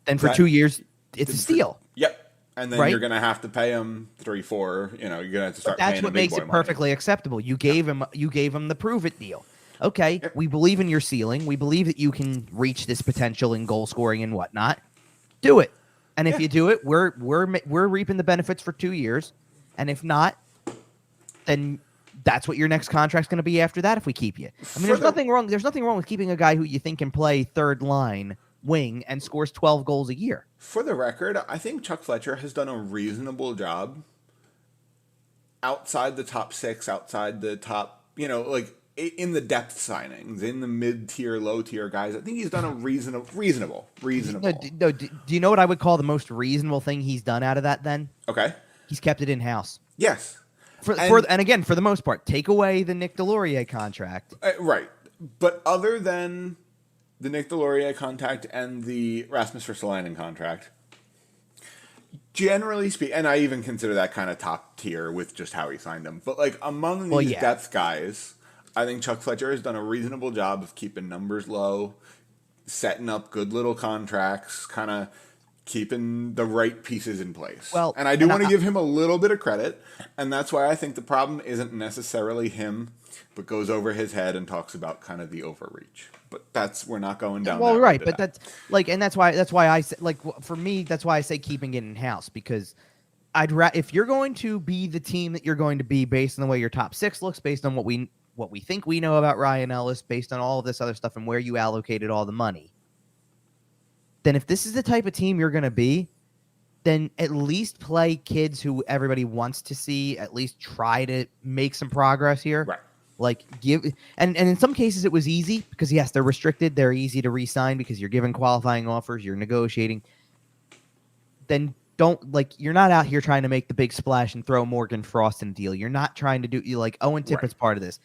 Then for 2 years, it's a steal. Yep. And then you're going to have to pay him 3-4. You're going to have to start paying. That's what makes it perfectly acceptable. You gave him the prove it deal. okay, Yep. we believe in your ceiling. We believe that you can reach this potential in goal scoring and whatnot. Do it. And if you do it, we're reaping the benefits for 2 years. And if not, then that's what your next contract's going to be after that if we keep you. I mean, there's nothing wrong. There's nothing wrong with keeping a guy who you think can play third line wing and scores 12 goals a year. For the record, I think Chuck Fletcher has done a reasonable job outside the top 6, outside the top, like in the depth signings, in the mid-tier, low-tier guys. I think he's done a reasonable. No, do you know what I would call the most reasonable thing he's done out of that then? Okay. He's kept it in-house. Yes. And again, for the most part, take away the Nick Delorier contract. Right. But other than the Nick Delorier contract and the Rasmus Ristolainen contract, generally speaking, and I even consider that kind of top tier with just how he signed them, but like among these depth guys, I think Chuck Fletcher has done a reasonable job of keeping numbers low, setting up good little contracts, kind of keeping the right pieces in place. Well, and I do want to give him a little bit of credit, and that's why I think the problem isn't necessarily him, but goes over his head and talks about kind of the overreach. But we're not going down. Well, that right, road but today. that's why I say, like, for me, that's why I say keeping it in house, because if you're going to be the team that you're going to be based on the way your top 6 looks, based on what we think we know about Ryan Ellis, based on all of this other stuff and where you allocated all the money, then if this is the type of team you're going to be, then at least play kids who everybody wants to see, at least try to make some progress here. Right. Like and in some cases it was easy because yes, they're restricted. They're easy to re-sign because you're given qualifying offers, you're negotiating. Then you're not out here trying to make the big splash and throw Morgan Frost in a deal. You're not trying to do Owen Tippett's part of this.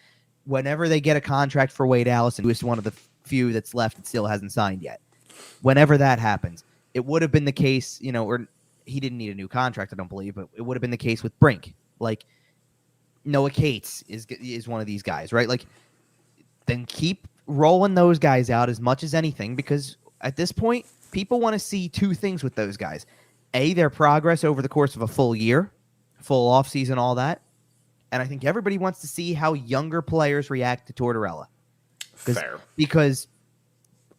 Whenever they get a contract for Wade Allison, who is one of the few that's left that still hasn't signed yet. Whenever that happens, it would have been the case, or he didn't need a new contract, I don't believe, but it would have been the case with Brink. Like Noah Cates is one of these guys, right? Like, then keep rolling those guys out as much as anything, because at this point, people want to see 2 things with those guys. A, their progress over the course of a full year, full offseason, all that. And I think everybody wants to see how younger players react to Tortorella. Fair. Because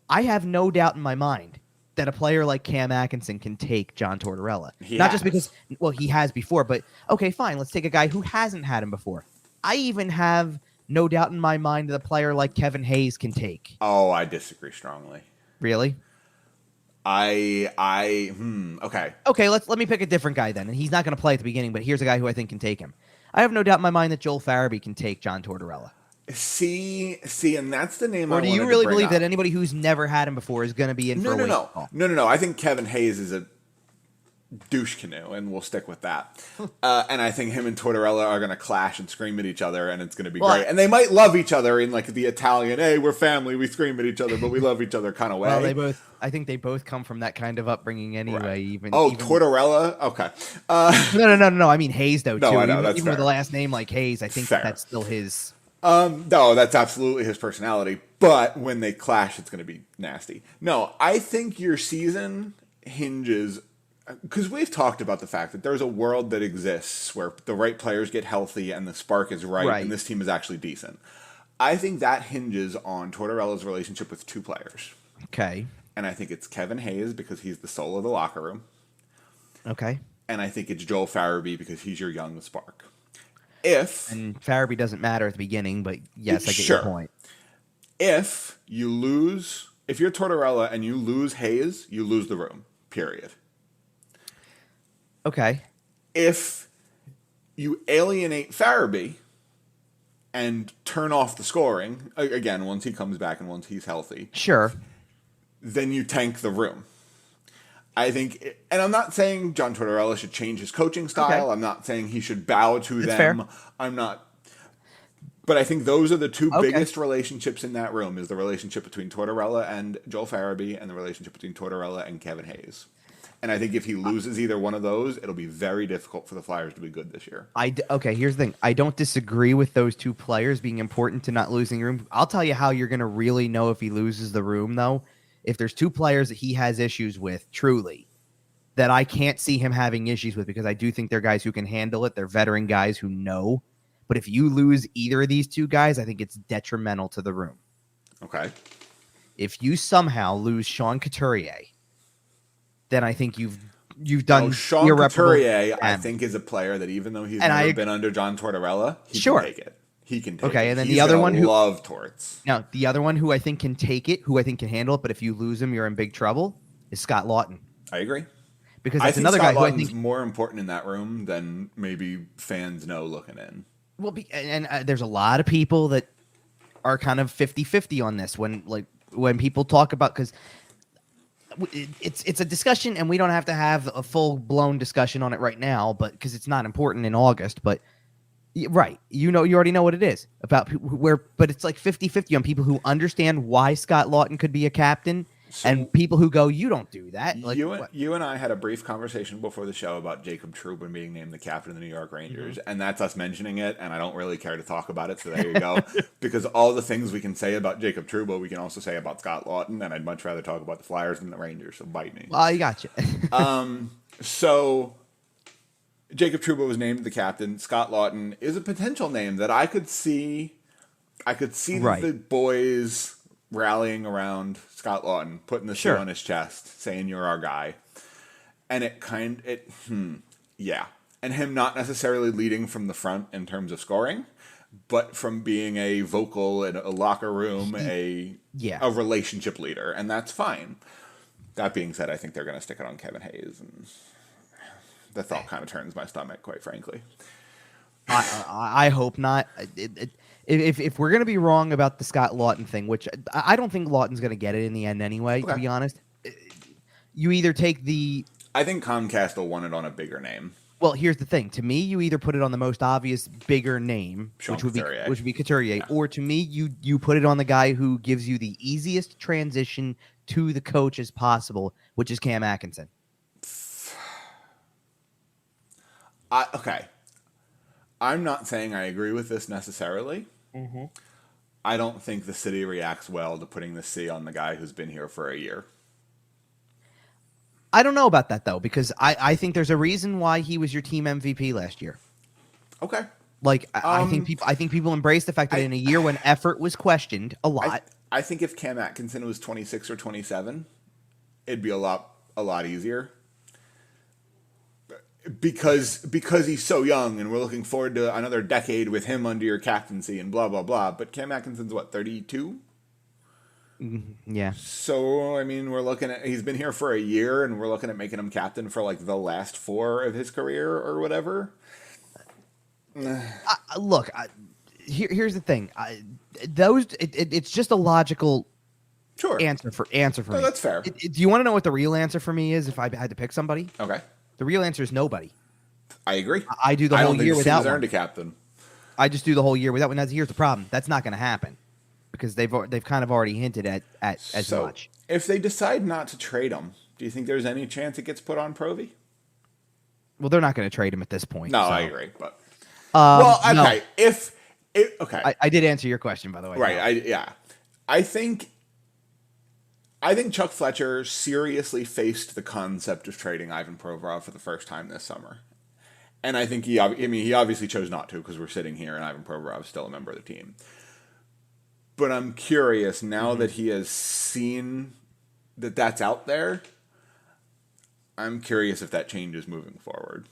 I have no doubt in my mind that a player like Cam Atkinson can take John Tortorella. Just because, he has before, but okay, fine. Let's take a guy who hasn't had him before. I even have no doubt in my mind that a player like Kevin Hayes can take. Oh, I disagree strongly. Really? Okay. Okay, let me pick a different guy then. And he's not going to play at the beginning, but here's a guy who I think can take him. I have no doubt in my mind that Joel Farabee can take John Tortorella. See, and that's the name. Or do you really believe that anybody who's never had him before is going to be in for a wake-up call? No. I think Kevin Hayes is a douche canoe, and we'll stick with that. And I think him and Tortorella are going to clash and scream at each other, and it's going to be great. And they might love each other in like the Italian, hey, we're family, we scream at each other, but we love each other kind of way. Well, I think they both come from that kind of upbringing anyway. Right. Tortorella? Okay. No. I mean Hayes, though, too. I know, that's even fair. with a last name like Hayes, I think that's still his... No, that's absolutely his personality. But when they clash, it's going to be nasty. No, I think your season hinges... Because we've talked about the fact that there's a world that exists where the right players get healthy and the spark is right. And this team is actually decent. I think that hinges on Tortorella's relationship with 2 players. Okay. And I think it's Kevin Hayes because he's the soul of the locker room. Okay. And I think it's Joel Farabee because he's your young spark. And Farabee doesn't matter at the beginning, but yes, I get your point. If you're Tortorella and you lose Hayes, you lose the room, period. Okay. If you alienate Farabee and turn off the scoring, again, once he comes back and once he's healthy. Sure. Then you tank the room. I think, and I'm not saying John Tortorella should change his coaching style. Okay. I'm not saying he should bow to them. Fair. I'm not. But I think those are the 2 biggest relationships in that room, is the relationship between Tortorella and Joel Farabee and the relationship between Tortorella and Kevin Hayes. And I think if he loses either one of those, it'll be very difficult for the Flyers to be good this year. Okay, here's the thing. I don't disagree with those 2 players being important to not losing room. I'll tell you how you're going to really know if he loses the room, though. If there's 2 players that he has issues with, truly, that I can't see him having issues with, because I do think they're guys who can handle it. They're veteran guys who know. But if you lose either of these two guys, I think it's detrimental to the room. Okay. If you somehow lose Sean Couturier, then I think you've done Sean irreparable Couturier, I damage. think, is a player that even though he's And never been under John Tortorella, he can take it. He can take it. Okay, and then he's the other one who love Torts. Now, the other one who I think can take it, who I think can handle it, but if you lose him, you're in big trouble, is Scott Lawton. I agree. Because that's I think another Scott guy Lawton's who I think more important in that room than maybe fans know looking in. Well, there's a lot of people that are kind of 50-50 on this when people talk about, because it's a discussion and we don't have to have a full blown discussion on it right now, but because it's not important in August, but right, you already know what it is about but it's like 50-50 on people who understand why Scott Lawton could be a captain. And people who go, you don't do that. Like, you and I had a brief conversation before the show about Jacob Trouba being named the captain of the New York Rangers, and that's us mentioning it, and I don't really care to talk about it, so there you go. Because all the things we can say about Jacob Trouba, we can also say about Scott Lawton, and I'd much rather talk about the Flyers than the Rangers, so bite me. I got you. So Jacob Trouba was named the captain. Scott Lawton is a potential name that I could see the boys rallying around Scott Lawton, putting the C on his chest, saying you're our guy. And and him not necessarily leading from the front in terms of scoring, but from being a vocal in a locker room, a relationship leader, and that's fine. That being said, I think they're going to stick it on Kevin Hayes, and the thought kind of turns my stomach, quite frankly. I hope not. If we're going to be wrong about the Scott Lawton thing, which I don't think Lawton's going to get it in the end anyway, to be honest, you either take the... I think Comcast will want it on a bigger name. Well, here's the thing. To me, you either put it on the most obvious bigger name, which would be Couturier, or to me, you put it on the guy who gives you the easiest transition to the coach as possible, which is Cam Atkinson. Okay. I'm not saying I agree with this necessarily. Mm-hmm. I don't think the city reacts well to putting the C on the guy who's been here for a year. I don't know about that, though, because I think there's a reason why he was your team MVP last year. Okay. Like, I think people embrace the fact that in a year when effort was questioned a lot. I think if Cam Atkinson was 26 or 27, it'd be a lot easier. Because he's so young and we're looking forward to another decade with him under your captaincy and blah, blah, blah. But Cam Atkinson's, 32? Yeah. So, I mean, he's been here for a year and we're looking at making him captain for, the last 4 of his career or whatever. Look, here's the thing. It's just a logical answer for me. That's fair. Do you want to know what the real answer for me is if I had to pick somebody? Okay. The real answer is nobody. I agree. I do the whole year without one. Earned a captain. I just do the whole year without one. Here's the problem. That's not going to happen because they've kind of already hinted at as much. If they decide not to trade him, do you think there's any chance it gets put on Provy? Well, they're not going to trade him at this point. No, I agree. But okay. No. I did answer your question, by the way. Right. No. I think Chuck Fletcher seriously faced the concept of trading Ivan Provorov for the first time this summer. And I think he obviously chose not to because we're sitting here and Ivan Provorov is still a member of the team. But I'm curious, now that he has seen that that's out there, I'm curious if that changes moving forward.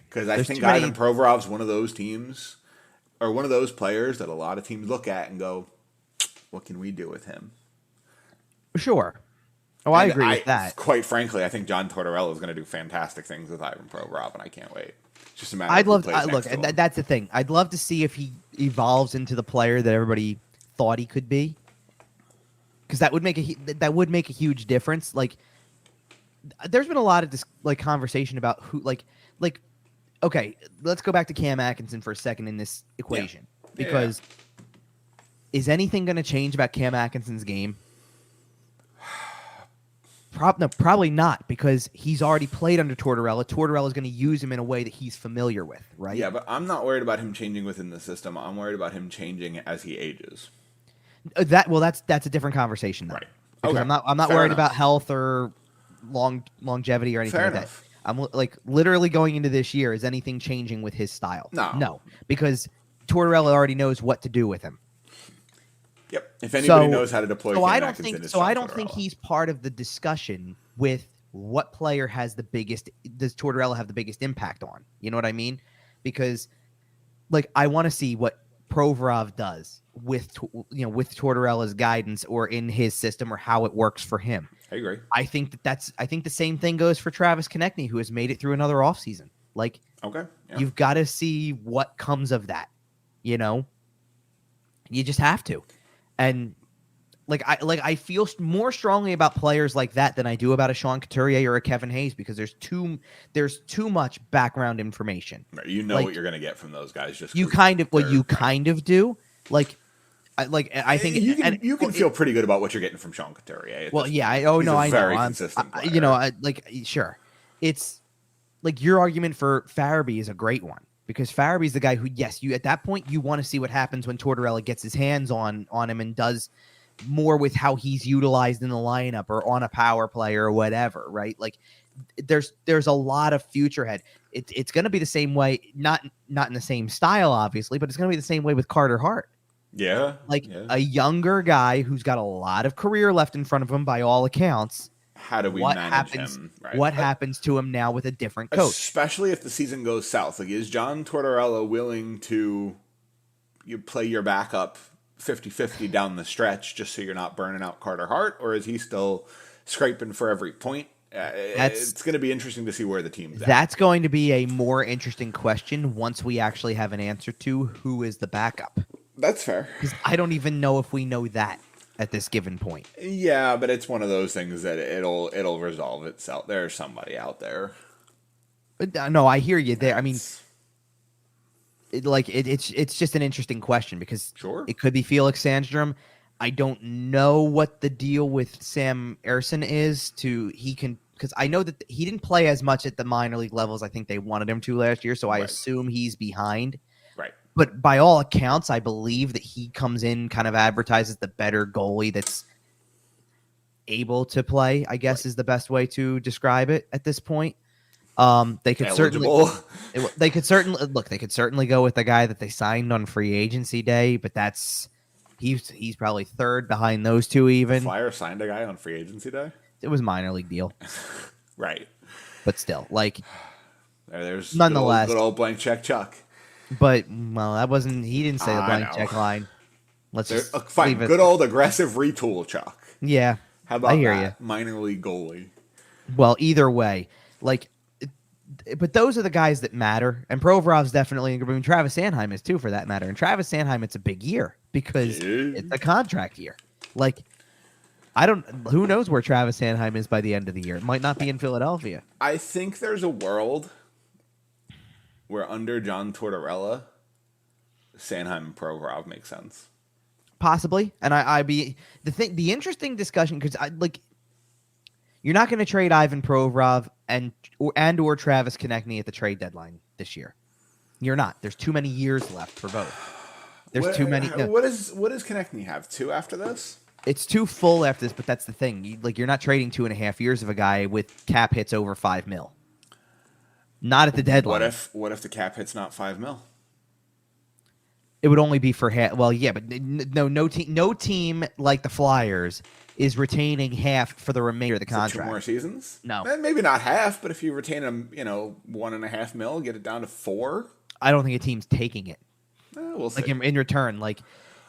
Because I think Ivan Provorov's one of those teams, or one of those players that a lot of teams look at and go, what can we do with him? Sure. Oh, I agree with that. Quite frankly, I think John Tortorella is going to do fantastic things with Ivan Provorov, and I can't wait. It's just a matter of who plays next to him. That's the thing. I'd love to see if he evolves into the player that everybody thought he could be, because that would make a huge difference. Like, there's been a lot of this conversation about who okay, let's go back to Cam Atkinson for a second in this equation because. Is anything going to change about Cam Atkinson's game? No, probably not, because he's already played under Tortorella. Tortorella is going to use him in a way that he's familiar with, right? Yeah, but I'm not worried about him changing within the system. I'm worried about him changing as he ages. That's a different conversation, though. Right. Okay. I'm not worried about health or longevity or anything like that. I'm like literally going into this year. Is anything changing with his style? No. Because Tortorella already knows what to do with him. Yep. If anybody knows how to deploy Cam Atkinson, it's John I don't Tortorella. think he's part of the discussion with what player has the biggest. Does Tortorella have the biggest impact on? You know what I mean? Because like I want to see what Provorov does with Tortorella's guidance or in his system or how it works for him. I agree. I think the same thing goes for Travis Konechny, who has made it through another offseason. Like, you've got to see what comes of that. You know, you just have to. And I feel more strongly about players like that than I do about a Sean Couturier or a Kevin Hayes because there's too much background information. Right. You know what you're going to get from those guys. You kind of do. I think you can feel pretty good about what you're getting from Sean Couturier. Well, yeah, I know. Consistent player. Sure, it's like your argument for Farabee is a great one because Farabee's the guy who, yes, you at that point you want to see what happens when Tortorella gets his hands on him and does more with how he's utilized in the lineup or on a power play or whatever, right? Like, there's a lot of future ahead. It's going to be the same way, not in the same style, obviously, but it's going to be the same way with Carter Hart. Yeah. A younger guy who's got a lot of career left in front of him by all accounts. How do we manage him? Right? What happens to him now with a different coach? Especially if the season goes south. Like, is John Tortorella willing to play your backup 50-50 down the stretch just so you're not burning out Carter Hart? Or is he still scraping for every point? It's going to be interesting to see where the team's at. That's going to be a more interesting question once we actually have an answer to who is the backup. That's fair. Because I don't even know if we know that at this given point. Yeah, but it's one of those things that it'll resolve itself. There's somebody out there. But no, I hear you there. I mean, it's just an interesting question because it could be Felix Sandstrom. I don't know what the deal with Sam Ersson is because I know that he didn't play as much at the minor league levels I think they wanted him to last year, so I assume he's behind. Right. But by all accounts, I believe that he comes in kind of advertises the better goalie that's able to play, I guess is the best way to describe it at this point. They could certainly go with the guy that they signed on free agency day, but he's probably third behind those two even. Flyers signed a guy on free agency day? It was a minor league deal. Right. But still, there's nonetheless good old blank check Chuck. But that wasn't. He didn't say the blank check line. Let's just fine. Good old aggressive retool, Chuck. Yeah, how about I hear that? Minor league goalie. Well, either way, but those are the guys that matter. And Provorov's definitely. I mean, Travis Sanheim is too, for that matter. And Travis Sanheim, it's a big year because it's a contract year. Who knows where Travis Sanheim is by the end of the year? It might not be in Philadelphia. I think there's a world where under John Tortorella, Sanheim and Provorov make sense. Possibly. And the interesting discussion, because you're not going to trade Ivan Provorov or Travis Konechny at the trade deadline this year. You're not. There's too many years left for both. There's too many. No. What does Konechny have? 2 after this? It's too full after this, but that's the thing. You're not trading 2.5 years of a guy with cap hits over $5 million. Not at the deadline. What if the cap hit's not $5 million? It would only be for half. Well, yeah, but no team like the Flyers is retaining half for the remainder of the contract. 2 more seasons? No, maybe not half, but if you retain them, $1.5 million, get it down to $4 million. I don't think a team's taking it. We'll see. In return,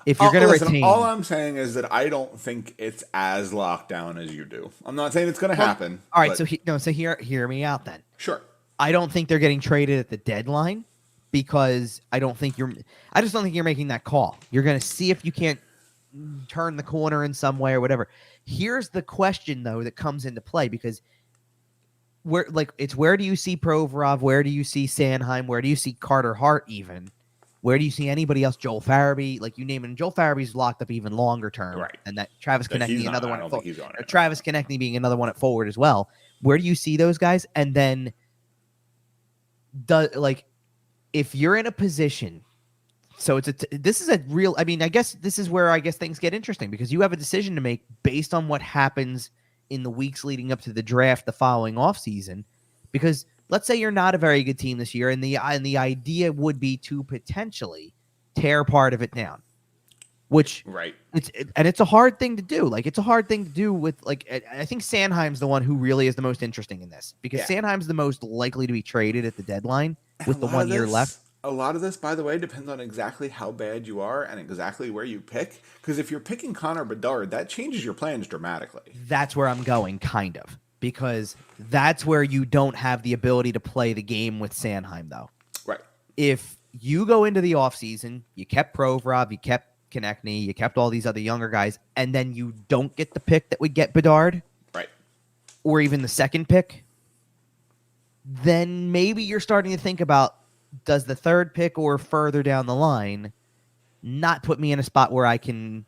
if you're going to retain, all I'm saying is that I don't think it's as locked down as you do. I'm not saying it's going to happen. All right, so hear me out then. Sure. I don't think they're getting traded at the deadline because I just don't think you're making that call. You're going to see if you can't turn the corner in some way or whatever. Here's the question though that comes into play because where do you see Provorov? Where do you see Sanheim? Where do you see Carter Hart even? Where do you see anybody else? Joel Farabee, you name it. And Joel Farabee's locked up even longer term. Right. And that Travis Konechny, another one at forward. Travis Konechny being another one at forward as well. Where do you see those guys? And then if you're in a position, so this is a real, I guess this is where things get interesting because you have a decision to make based on what happens in the weeks leading up to the draft the following offseason, Because let's say you're not a very good team this year, and the idea would be to potentially tear part of it down, which right. It's a hard thing to do. Like, it's a hard thing to do with, like, I think Sanheim's the one who really is the most interesting in this, because Sanheim's the most likely to be traded at the deadline with the 1 year left. A lot of this, by the way, depends on exactly how bad you are and exactly where you pick. Because if you're picking Connor Bedard, that changes your plans dramatically. That's where I'm going, kind of. Because that's where you don't have the ability to play the game with Sanheim, though. Right. If you go into the offseason, you kept Provorov, you kept Konechny, you kept all these other younger guys, and then you don't get the pick that would get Bedard, right, or even the second pick, then maybe you're starting to think about, does the third pick or further down the line not put me in a spot where I can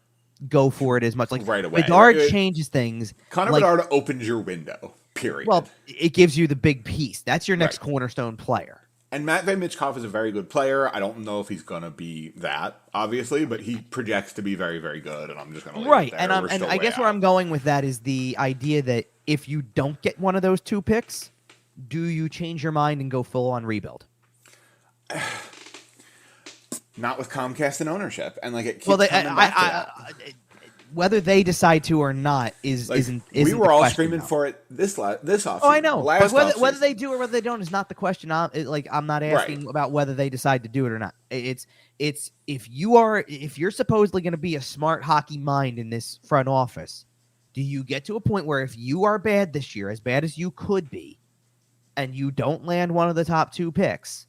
go for it as much? Like, right away. Bedard changes things. Connor Bedard opens your window, period. Well, it gives you the big piece. That's your next cornerstone player. And Matvei Michkov is a very good player. I don't know if he's going to be that, obviously, but he projects to be very, very good, and I'm just going to leave it there. And I guess where I'm going with that is the idea that if you don't get one of those two picks, do you change your mind and go full on rebuild? Not with Comcast and ownership, and like it keeps coming back to that. Whether they decide to or not isn't we were all question, screaming though. For it this offseason. Oh, I know. But whether offseason. they do or whether they don't is not the question. I'm not asking about whether they decide to do it or not. It's if you're supposedly going to be a smart hockey mind in this front office, do you get to a point where if you are bad this year, as bad as you could be, and you don't land one of the top two picks,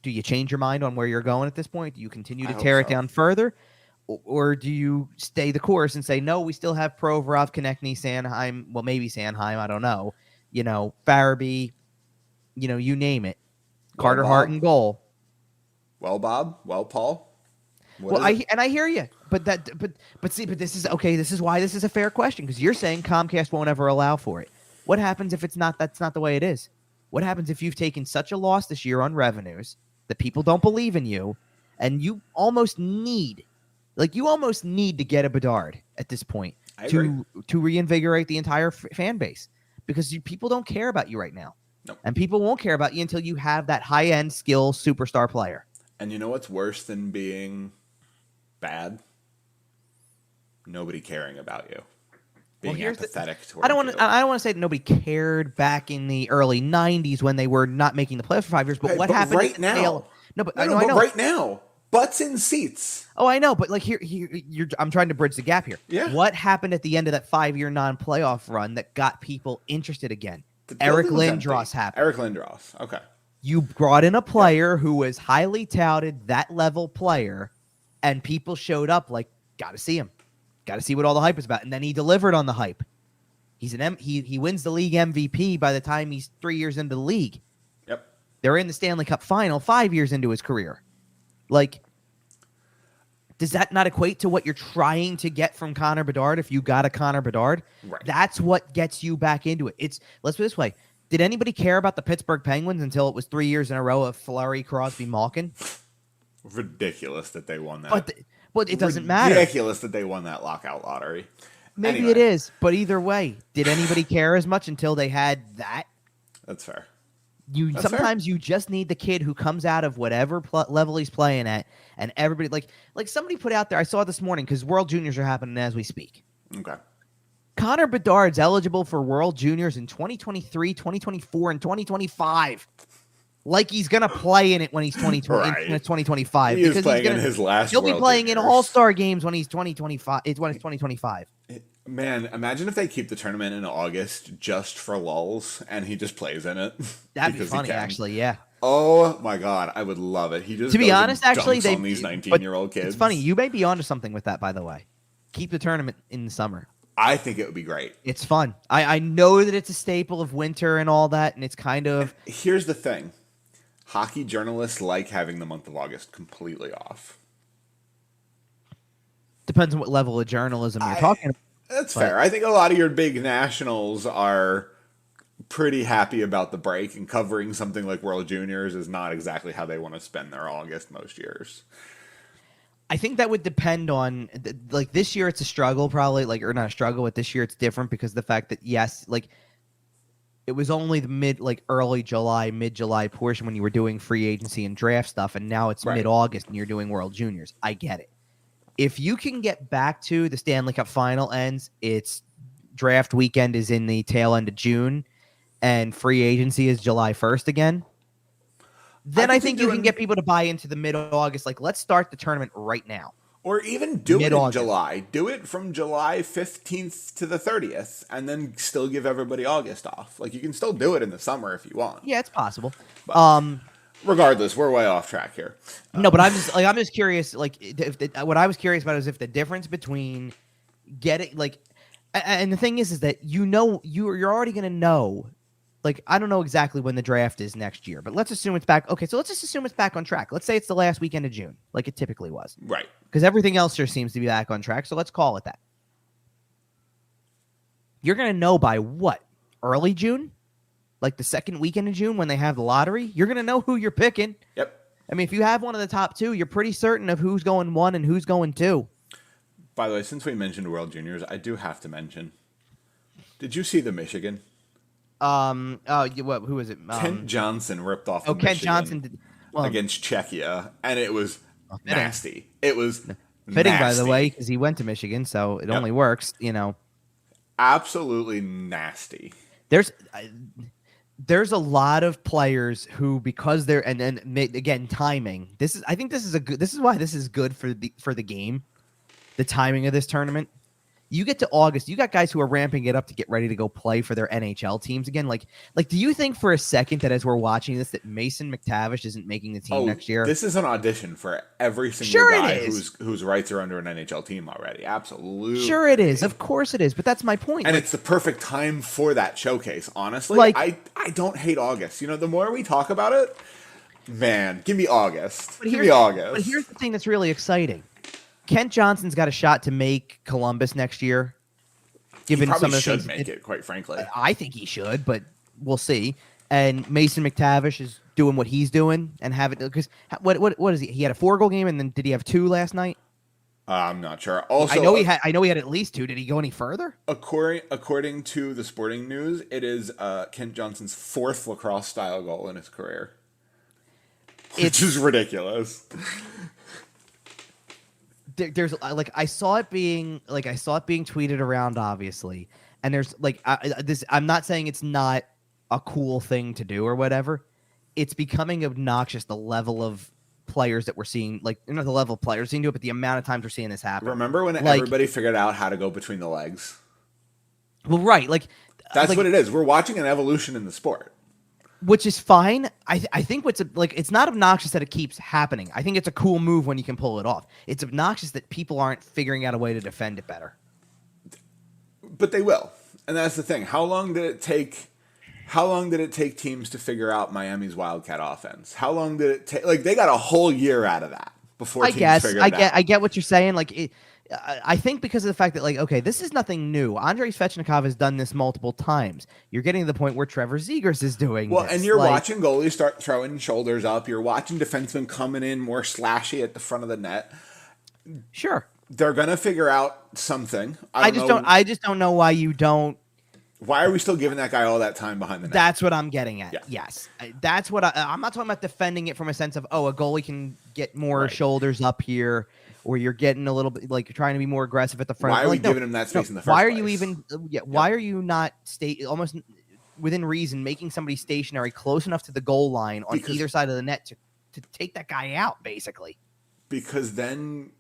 do you change your mind on where you're going at this point? Do you continue to tear it down further? Or do you stay the course and say, no, we still have Provorov, Konechny, Sanheim, well, maybe Sanheim, I don't know, Farabee, you name it, Carter Hart in goal. Well, Bob, well, Paul. I hear you, but this is okay. This is why this is a fair question, because you're saying Comcast won't ever allow for it. What happens if that's not the way it is? What happens if you've taken such a loss this year on revenues that people don't believe in you, and you almost need to get a Bedard at this point to reinvigorate the entire fan base, because people don't care about you right now. Nope. And people won't care about you until you have that high-end skill superstar player. And you know what's worse than being bad? Nobody caring about you. Being apathetic towards I don't want to say that nobody cared back in the early 90s when they were not making the playoffs for 5 years, but what happened right now? I know. Right now. Butts in seats. Oh, I know, but like I'm trying to bridge the gap here. Yeah. What happened at the end of that 5-year non-playoff run that got people interested again? Eric Lindros happened. Eric Lindros. Okay. You brought in a player who was highly touted, that level player, and people showed up like, got to see him. Got to see what all the hype is about. And then he delivered on the hype. He wins the league MVP by the time he's 3 years into the league. Yep. They're in the Stanley Cup final 5 years into his career. Like, does that not equate to what you're trying to get from Connor Bedard if you got a Connor Bedard? Right. That's what gets you back into it. Let's put it this way. Did anybody care about the Pittsburgh Penguins until it was 3 years in a row of Fleury, Crosby, Malkin? Ridiculous that they won that. But it doesn't matter. Ridiculous that they won that lockout lottery. Maybe it is, but either way, did anybody care as much until they had that? That's fair. Sometimes you just need the kid who comes out of whatever level he's playing at, and everybody like somebody put out there. I saw this morning because World Juniors are happening as we speak. Okay. Connor Bedard's eligible for World Juniors in 2023, 2024, and 2025. Like he's gonna play in it when he's 2025. He is playing in his last. He'll be playing in All-Star games when he's 2025. It's when it's 2025. Man, imagine if they keep the tournament in August just for lulls, and he just plays in it. That'd be funny, actually. Yeah. Oh my God, I would love it. He just to be honest, actually, on these 19-year-old kids. It's funny. You may be onto something with that, by the way. Keep the tournament in the summer. I think it would be great. It's fun. I know that it's a staple of winter and all that, and it's kind of. Here's the thing. Hockey journalists like having the month of August completely off. Depends on what level of journalism you're talking about. That's fair. I think a lot of your big nationals are pretty happy about the break, and covering something like World Juniors is not exactly how they want to spend their August most years. I think that would depend on, like, this year it's a struggle probably, or not a struggle, but this year it's different because of the fact that, yes, like, It was only the early July, mid-July portion when you were doing free agency and draft stuff, and now it's Right. mid-August and you're doing World Juniors. I get it. If you can get back to the Stanley Cup final ends, it's draft weekend is in the tail end of June, and free agency is July 1st again, then I think you can get people to buy into the mid-August. Like, let's start the tournament right now. Or even do it in July. Do it from July 15th to the 30th, and then still give everybody August off. Like, you can still do it in the summer if you want. Yeah, it's possible. But regardless, we're way off track here. No, but I'm just curious. Like, what I was curious about is if the difference between getting and the thing is that you're already going to know. Like, I don't know exactly when the draft is next year, but let's assume it's back. Okay, so let's just assume it's back on track. Let's say it's the last weekend of June, like it typically was. Right. Because everything else just seems to be back on track, so let's call it that. You're going to know by what? Early June? Like the second weekend of June when they have the lottery? You're going to know who you're picking. Yep. I mean, if you have one of the top two, you're pretty certain of who's going 1 and who's going 2. By the way, since we mentioned World Juniors, I do have to mention. Did you see the Michigan? Who is it? Kent Johnson ripped off. Kent Michigan Johnson did, against Czechia, and it was nasty. It was fitting, nasty. by the way, because he went to Michigan, so it only works. Absolutely nasty. There's a lot of players who, because they're and then again timing. This is why this is good for the game. The timing of this tournament. You get to August, you got guys who are ramping it up to get ready to go play for their NHL teams again. Like, do you think for a second that as we're watching this, that Mason McTavish isn't making the team next year? This is an audition for every single guy whose rights are under an NHL team already. Absolutely. Sure it is. Of course it is. But that's my point. And it's the perfect time for that showcase, honestly. I don't hate August. The more we talk about it, man, give me August. Give me August. But here's the thing that's really exciting. Kent Johnson's got a shot to make Columbus next year. Given some of the things, make it, quite frankly. I think he should, but we'll see. And Mason McTavish is doing what he's doing and have it because what is he? He had a 4-goal game, and then did he have 2 last night? I'm not sure. Also, I know he had at least 2. Did he go any further? According to the Sporting News, it is Kent Johnson's 4th lacrosse style goal in his career, which is ridiculous. There's I saw it being tweeted around, obviously, and there's this. I'm not saying it's not a cool thing to do or whatever. It's becoming obnoxious the level of players that we're seeing, not the level of players seeing do it, but the amount of times we're seeing this happen. Remember when everybody figured out how to go between the legs? Well, right, that's what it is. We're watching an evolution in the sport. Which is fine. I think it's not obnoxious that it keeps happening. I think it's a cool move when you can pull it off. It's obnoxious that people aren't figuring out a way to defend it better. But they will. And that's the thing. How long did it take teams to figure out Miami's Wildcat offense? How long did it take? They got a whole year out of that before teams figured it out. I get what you're saying. I think because of the fact that, this is nothing new. Andrei Svechnikov has done this multiple times. You're getting to the point where Trevor Zegras is doing this. And you're watching goalies start throwing shoulders up. You're watching defensemen coming in more slashy at the front of the net. Sure. They're going to figure out something. I just don't know why you don't. Why are we still giving that guy all that time behind the net? That's what I'm getting at. Yeah. Yes. That's what I'm not talking about defending it from a sense of, a goalie can get more shoulders up here. Or you're getting a little bit you're trying to be more aggressive at the front. Why are we giving him that space in the first place? Why are you even? Why are you not almost within reason making somebody stationary close enough to the goal line on either side of the net to take that guy out, basically? Because then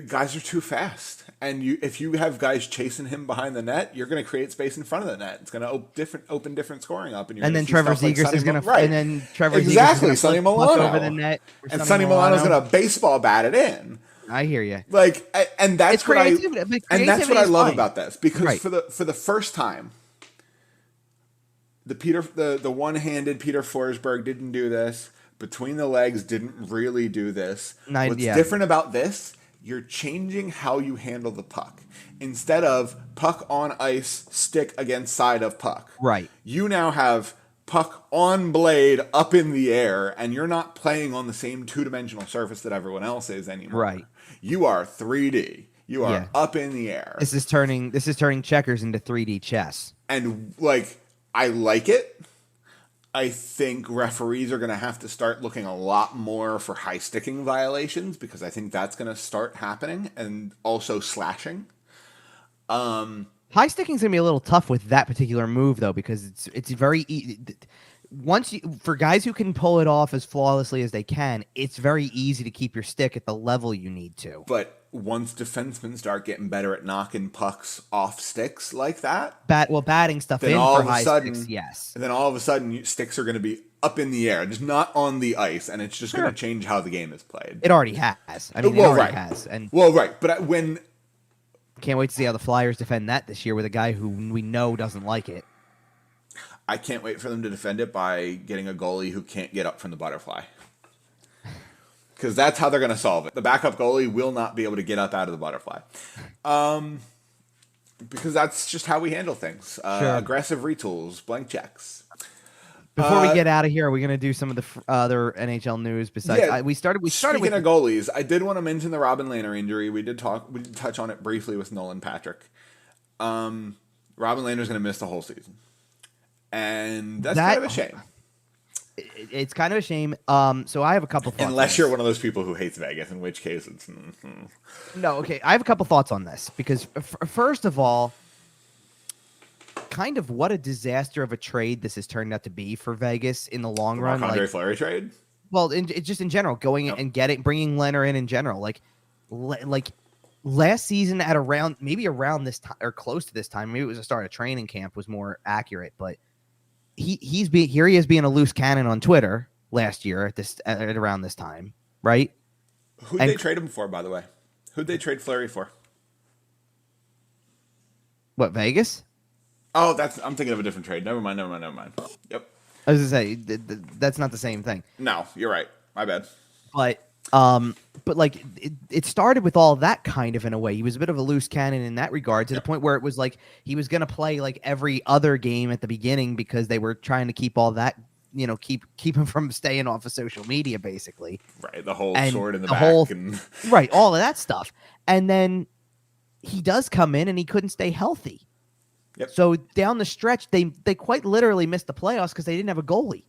guys are too fast, and if you have guys chasing him behind the net, you're going to create space in front of the net. It's going to open different scoring up, and then Trevor Zegras is going to and then Trevor exactly Zegras Sonny Milano over the net, and Sonny Milano's going to baseball bat it in. I hear you. And that's what I love about this, because for the first time, the one-handed Peter Forsberg didn't do this. Between the legs didn't really do this. What's different about this? You're changing how you handle the puck. Instead of puck on ice, stick against side of puck. Right. You now have puck on blade up in the air, and you're not playing on the same two-dimensional surface that everyone else is anymore. Right. You are 3D. You are up in the air. This is turning checkers into 3D chess. And I like it. I think referees are going to have to start looking a lot more for high sticking violations because I think that's going to start happening, and also slashing. High sticking's gonna be a little tough with that particular move though, because it's very once you, for guys who can pull it off as flawlessly as they can, it's very easy to keep your stick at the level you need to. But once defensemen start getting better at knocking pucks off sticks like that, batting stuff then in all for of a high sudden, sticks, yes. And then all of a sudden, sticks are going to be up in the air, just not on the ice, and it's just going to change how the game is played. It already has. I mean, it already has. And but when can't wait to see how the Flyers defend that this year with a guy who we know doesn't like it. I can't wait for them to defend it by getting a goalie who can't get up from the butterfly. Because that's how they're going to solve it. The backup goalie will not be able to get up out of the butterfly. Because that's just how we handle things. Sure. Aggressive retools, blank checks. Before we get out of here, are we going to do some of the other NHL news besides? Yeah, We started with goalies. I did want to mention the Robin Lehner injury. We did touch on it briefly with Nolan Patrick. Robin Lehner's going to miss the whole season, and that's kind of a shame. It's kind of a shame. So I have a couple thoughts. Unless you're one of those people who hates Vegas, in which case it's no. Okay, I have a couple thoughts on this because first of all, kind of what a disaster of a trade this has turned out to be for Vegas in the long run. Andre Fleury trade. Well, just in general, going and bringing Leonard in general, like last season at around this time or close to this time, maybe it was the start of training camp was more accurate, but he is being a loose cannon on Twitter last year at around this time, right? Who'd they trade him for, by the way? Who'd they trade Fleury for? What, Vegas? Oh, I'm thinking of a different trade. Never mind. Yep. I was gonna say that's not the same thing. No, you're right. My bad. But like it started with all that kind of in a way. He was a bit of a loose cannon in that regard, to the point where it was like he was gonna play like every other game at the beginning because they were trying to keep all that, keep him from staying off of social media, basically. Right. The whole sword in the back right, all of that stuff. And then he does come in and he couldn't stay healthy. Yep. So down the stretch, they quite literally missed the playoffs because they didn't have a goalie.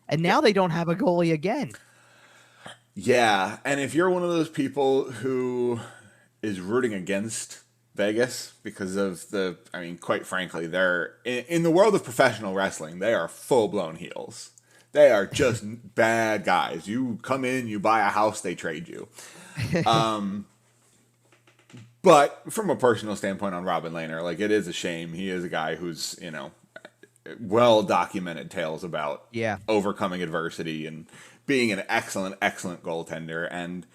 And now they don't have a goalie again. Yeah, and if you're one of those people who is rooting against Vegas because of quite frankly, they're in the world of professional wrestling, they are full-blown heels. They are just bad guys. You come in, you buy a house, they trade you. But from a personal standpoint on Robin Lehner, like, it is a shame. He is a guy who's, well-documented tales about overcoming adversity and being an excellent, excellent goaltender. And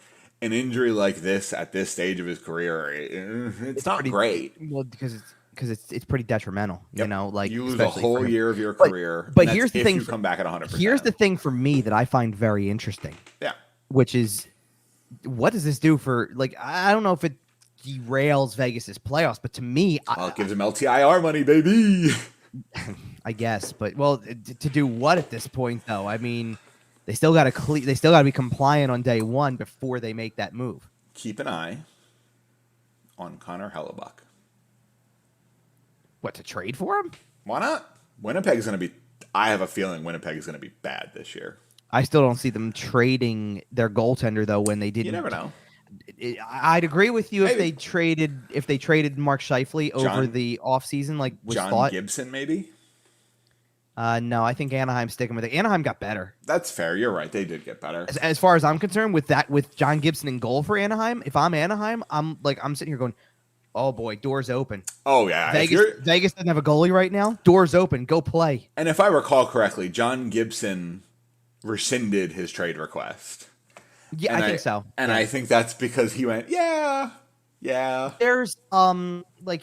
an injury like this at this stage of his career, it's not great. Well, because it's pretty detrimental. Yep. Like, you lose a whole year of your career. But here's the thing: you come back at 100%. Here's the thing for me that I find very interesting. Yeah. Which is, what does this do for, like? I don't know if it derails Vegas's playoffs, but to me, it gives him LTIR money, baby. I guess, but to do what at this point, though? I mean, they still got to be compliant on day one before they make that move. Keep an eye on Connor Hellebuck. What, to trade for him? Why not? Winnipeg's going to be. I have a feeling Winnipeg is going to be bad this year. I still don't see them trading their goaltender though. When they didn't, you never know. I'd agree with you if they traded Mark Scheifele over the offseason, like was John thought. Gibson, maybe. No, I think Anaheim's sticking with it. Anaheim got better. That's fair. You're right. They did get better. As far as I'm concerned, with John Gibson in goal for Anaheim, if I'm Anaheim, I'm sitting here going, oh boy, doors open. Oh yeah, Vegas doesn't have a goalie right now. Doors open. Go play. And if I recall correctly, John Gibson rescinded his trade request. Yeah, I think so. And I think that's because he went, yeah. There's like,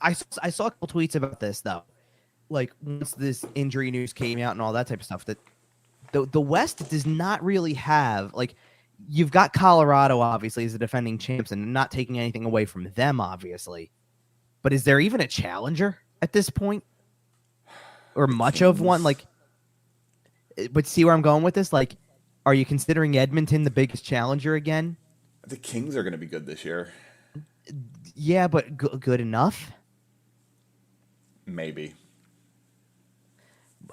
I saw a couple tweets about this though. Like, once this injury news came out and all that type of stuff, that the West does not really have, like, you've got Colorado obviously as the defending champs and not taking anything away from them obviously, but is there even a challenger at this point, or much of one? Like, but see where I'm going with this? Like, are you considering Edmonton the biggest challenger again? The Kings are going to be good this year. Yeah, but good enough? Maybe.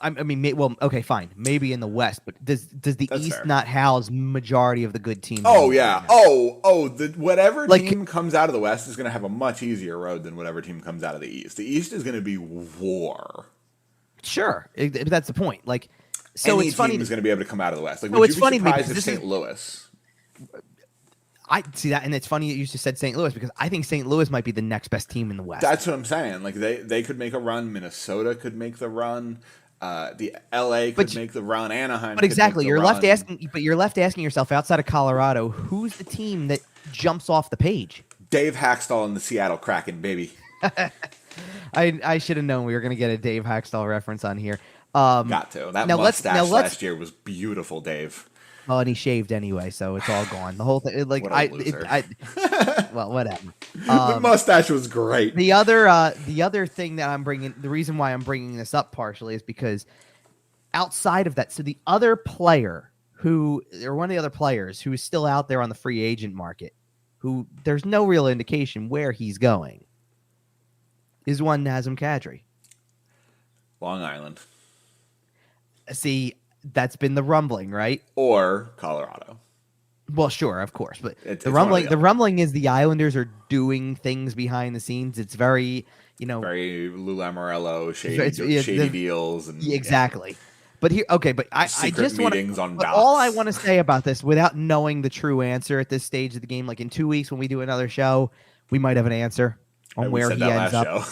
I mean, well, okay, fine, maybe in the West, but does the That's East fair. not house majority of the good teams? Oh anyway yeah. right Whatever Like- team comes out of the West is going to have a much easier road than whatever team comes out of the East. The East is going to be war. Sure, that's the point. Like, so Any it's funny team is going to be able to come out of the West. Like, No, would it's you be funny to me surprised because if this St. Louis? I see that, and it's funny that you just said St. Louis because I think St. Louis might be the next best team in the West. That's what I'm saying. Like they could make a run. Minnesota could make the run. The LA could make the run. Anaheim. But exactly, you're left asking yourself outside of Colorado, who's the team that jumps off the page? Dave Haxtell and the Seattle Kraken, baby. I should have known we were going to get a Dave Haxtell reference on here. Got to. That mustache last year was beautiful, Dave. Oh, and he shaved anyway, so it's all gone. The whole thing, like well, whatever. The mustache was great. The other thing that the reason why I'm bringing this up partially is because outside of that, so the other player one of the other players who is still out there on the free agent market, who there's no real indication where he's going, is one Nazem Kadri. Long Island. See, that's been the rumbling, right? Or Colorado. Well, sure, of course, but it's the rumbling is the Islanders are doing things behind the scenes. It's very, very Lou Lamoriello, shady deals, and exactly. But here, okay, but I just want to. All I want to say about this, without knowing the true answer at this stage of the game, like in 2 weeks when we do another show, we might have an answer on where he ends up.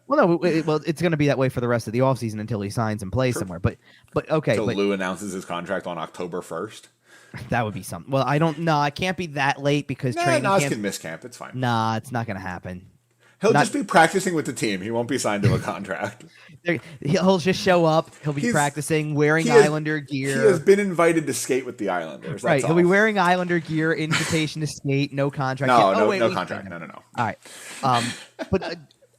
Well, no, it's going to be that way for the rest of the offseason until he signs and plays somewhere. But okay. Until Lou announces his contract on October 1st. That would be something. Well, I don't know. I can't be that late because training camp. can miss camp. It's fine. Nah, it's not going to happen. He'll just be practicing with the team. He won't be signed to a contract. He'll just show up. He'll be practicing, wearing Islander gear. He has been invited to skate with the Islanders. Right. He'll be wearing Islander gear, invitation to skate, no contract. No contract. No. All right. But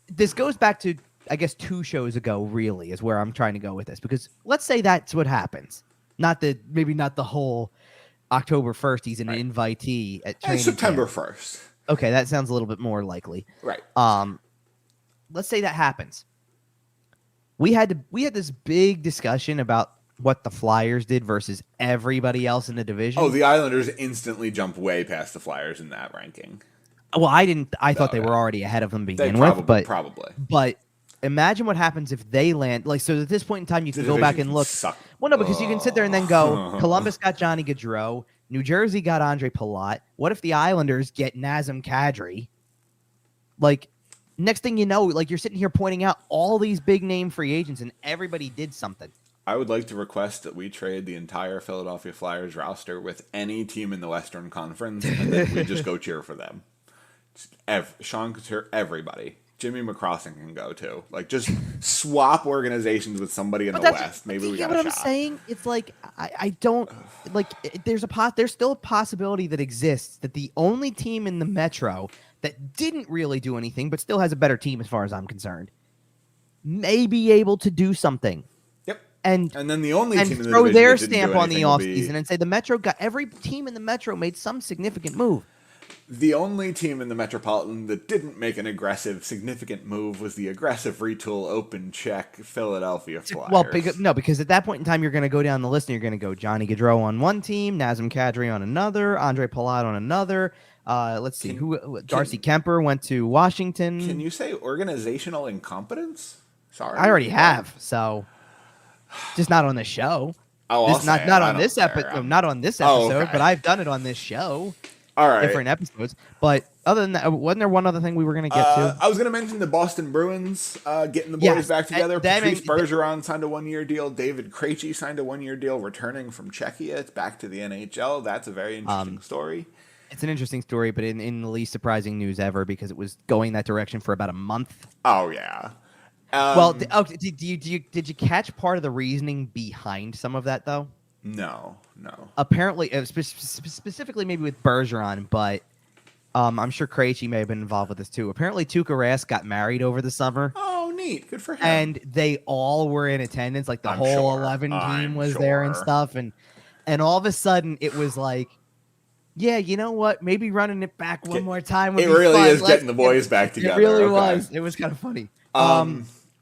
this goes back to, I guess, 2 shows ago, really, is where I'm trying to go with this. Because let's say that's what happens. Maybe not the whole October 1st, he's an invitee at training September camp. 1st. Okay, that sounds a little bit more likely. Right. Let's say that happens. We had this big discussion about what the Flyers did versus everybody else in the division. Oh, the Islanders instantly jump way past the Flyers in that ranking. Well, I didn't. I thought they were already ahead of them to begin with. But imagine what happens if they land. Like, so at this point in time, you can go back and look. Well, no, because you can sit there and then go, Columbus got Johnny Gaudreau. New Jersey got Andre Palat. What if the Islanders get Nazem Kadri? Like, next thing you know, like, you're sitting here pointing out all these big name free agents, and everybody did something. I would like to request that we trade the entire Philadelphia Flyers roster with any team in the Western Conference, and then we just go cheer for them. Sean Couture, everybody. Jimmy McCrossin can go too. Like, just swap organizations with somebody in the West. Maybe we got a shot. What I'm saying? It's like I don't like. There's still a possibility that exists that the only team in the Metro that didn't really do anything, but still has a better team as far as I'm concerned, may be able to do something. Yep. And then the only team in the throw their stamp on the offseason and say the Metro got every team in the Metro made some significant move. The only team in the Metropolitan that didn't make an aggressive, significant move was the aggressive retool, open check Philadelphia Flyers. Well, because at that point in time, you're going to go down the list and you're going to go Johnny Gaudreau on one team, Nazem Kadri on another, Andre Palat on another. Let's see, Darcy Kemper went to Washington. Can you say organizational incompetence? Sorry, I already have, so just not on this show. Oh, not on this episode. Not on this episode, but I've done it on this show. All right. Different episodes. But other than that, wasn't there one other thing we were going to get to? I was going to mention the Boston Bruins getting the boys back together. Patrice Bergeron signed a 1-year deal. David Krejci signed a 1-year deal, returning from Czechia back to the NHL. That's a very interesting story. It's an interesting story, but in the least surprising news ever because it was going that direction for about a month. Oh, yeah. Did you catch part of the reasoning behind some of that, though? No. Apparently, specifically maybe with Bergeron, but I'm sure Krejci may have been involved with this too. Apparently, Tuukka Rask got married over the summer. Oh, neat. Good for him. And they all were in attendance. Like, the whole 11 team was there and stuff. And all of a sudden, it was like, yeah, you know what? Maybe running it back one more time would be fun. It really is getting the boys back together. It really was. It was kind of funny.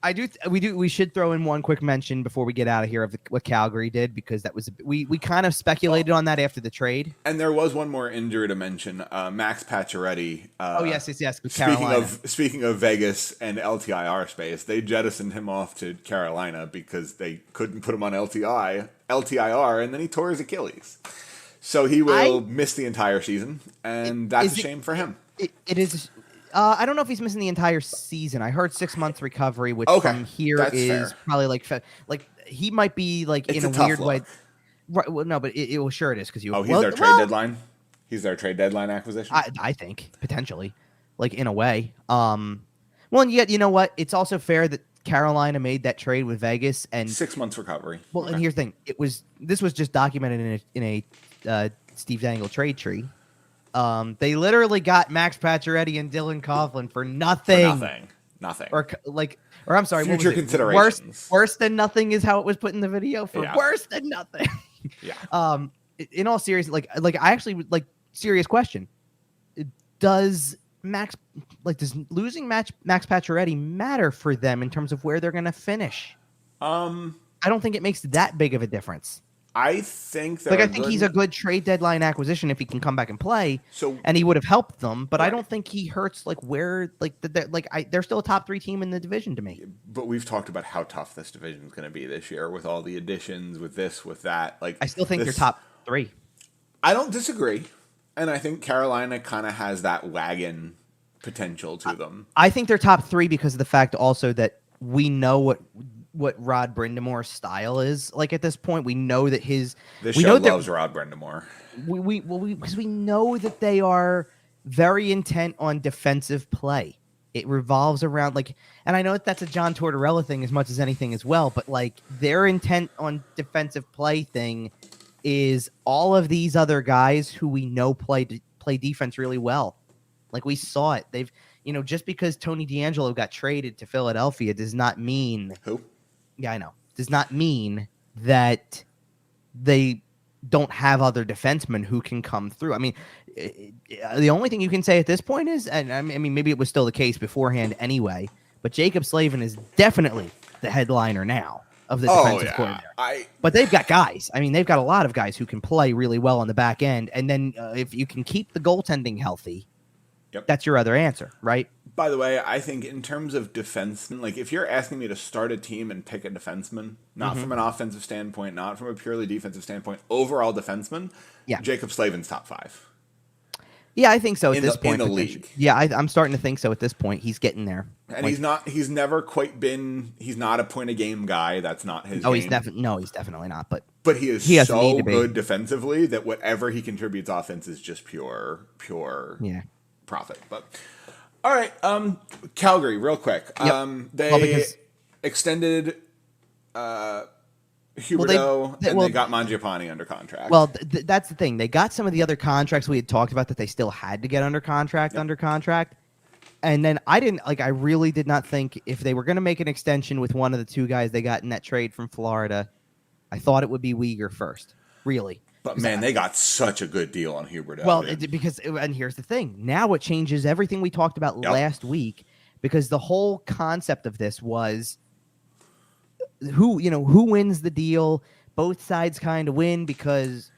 We should throw in one quick mention before we get out of here of what Calgary did, because that was we kind of speculated on that after the trade. And there was one more injury to mention, Max Pacioretty. Yes. With Carolina. Speaking of Vegas and LTIR space, they jettisoned him off to Carolina because they couldn't put him on LTIR, and then he tore his Achilles. So he will miss the entire season, and that's a shame for him. It is. I don't know if he's missing the entire season. I heard 6 months recovery, which from here is fair. Probably like he might be like it's in a weird way. Right, well, no, but sure it is because you. Oh, he's their trade deadline. He's their trade deadline acquisition. I think potentially, like in a way. Well, and yet you know what? It's also fair that Carolina made that trade with Vegas and 6 months recovery. Well, and here's the thing: this was just documented in a Steve Dangle trade tree. They literally got Max Pacioretty and Dylan Coughlin for nothing. Nothing. Or I'm sorry, future considerations. Worse than nothing is how it was put in the video. For worse than nothing. Yeah. In all seriousness, like I actually would serious question: does losing Max Pacioretty matter for them in terms of where they're going to finish? I don't think it makes that big of a difference. I think he's a good trade deadline acquisition if he can come back and play. And he would have helped them, but I don't think he hurts they're still a top 3 team in the division to me. But we've talked about how tough this division is going to be this year with all the additions, with this, with that. I still think they're top 3. I don't disagree, and I think Carolina kind of has that wagon potential to them. I think they're top 3 because of the fact also that we know what Rod Brindamore's style is like at this point. We know that loves Rod Brindamore. Because we know that they are very intent on defensive play. It revolves around and I know that's a John Tortorella thing as much as anything as well, but their intent on defensive play thing is all of these other guys who we know play defense really well. We saw it. They've, just because Tony DeAngelo got traded to Philadelphia does not mean who. Yeah, I know. Does not mean that they don't have other defensemen who can come through. I mean, the only thing you can say at this point is, and I mean, maybe it was still the case beforehand anyway, but Jacob Slavin is definitely the headliner now of the defensive coordinator. But they've got guys. I mean, they've got a lot of guys who can play really well on the back end. And then if you can keep the goaltending healthy, that's your other answer, right? By the way, I think in terms of defensemen, if you're asking me to start a team and pick a defenseman, not from an offensive standpoint, not from a purely defensive standpoint, overall defenseman, Jacob Slavin's top 5. Yeah, I think so at this point. In the league. Yeah, I'm starting to think so at this point. He's getting there. And he's never quite been, he's not a point a game guy. That's not his game. He's definitely not. But he is so good defensively that whatever he contributes offense is just pure profit. But all right, Calgary, real quick. They extended Huberdeau, they got Mangiapane under contract. Well, that's the thing. They got some of the other contracts we had talked about that they still had to get under contract. And then I really did not think if they were going to make an extension with one of the 2 guys they got in that trade from Florida, I thought it would be Weegar first, really. But man, they got such a good deal on Huberdeau. Well, and here's the thing. Now it changes everything we talked about last week, because the whole concept of this was who wins the deal. Both sides kind of win because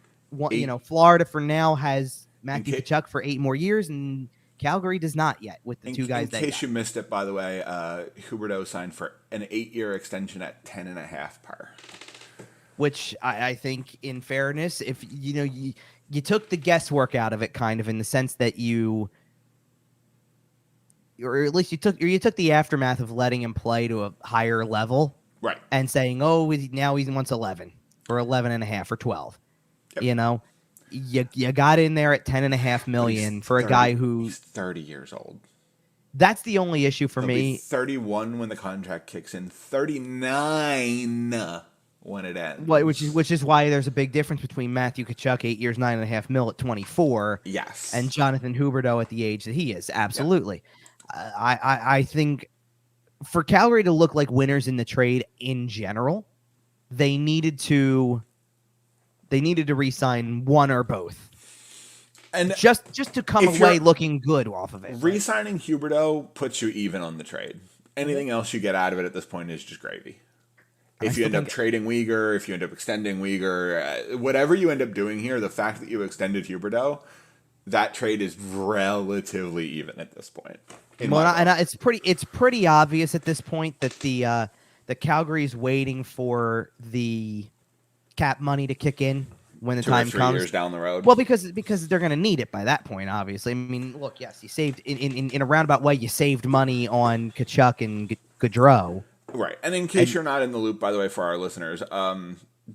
Florida for now has Matthew Tkachuk for 8 more years, and Calgary does not yet with the 2 guys. In case you missed it, by the way, Huberdeau signed for an 8-year extension at 10.5 per. Which I think, in fairness, if you took the guesswork out of it, kind of in the sense that or at least you took the aftermath of letting him play to a higher level, right? And saying, now he wants 11 or 11.5 or 12. Yep. You got in there at $10.5 million for a guy who's 30 years old. That's the only issue for me. 31 when the contract kicks in. 39. When it ends. Well, which is why there's a big difference between Matthew Tkachuk, 8 years, $9.5 million at 24. Yes. And Jonathan Huberdeau at the age that he is. Absolutely. Yep. I think for Calgary to look like winners in the trade in general, they needed to re-sign one or both. And just to come away looking good off of it. Re-signing Huberdeau puts you even on the trade. anything else you get out of it at this point is just gravy. If you end up trading Uyghur, if you end up extending Uyghur, whatever you end up doing here, the fact that you extended Huberdeau, that trade is relatively even at this point. It's pretty obvious at this point that the Calgary's waiting for the cap money to kick in when the time comes. 2 or 3 years down the road. Well, because they're going to need it by that point, obviously. I mean, look, yes, you saved in a roundabout way. You saved money on Tkachuk and Gaudreau. Right, and in case you're not in the loop, by the way, for our listeners,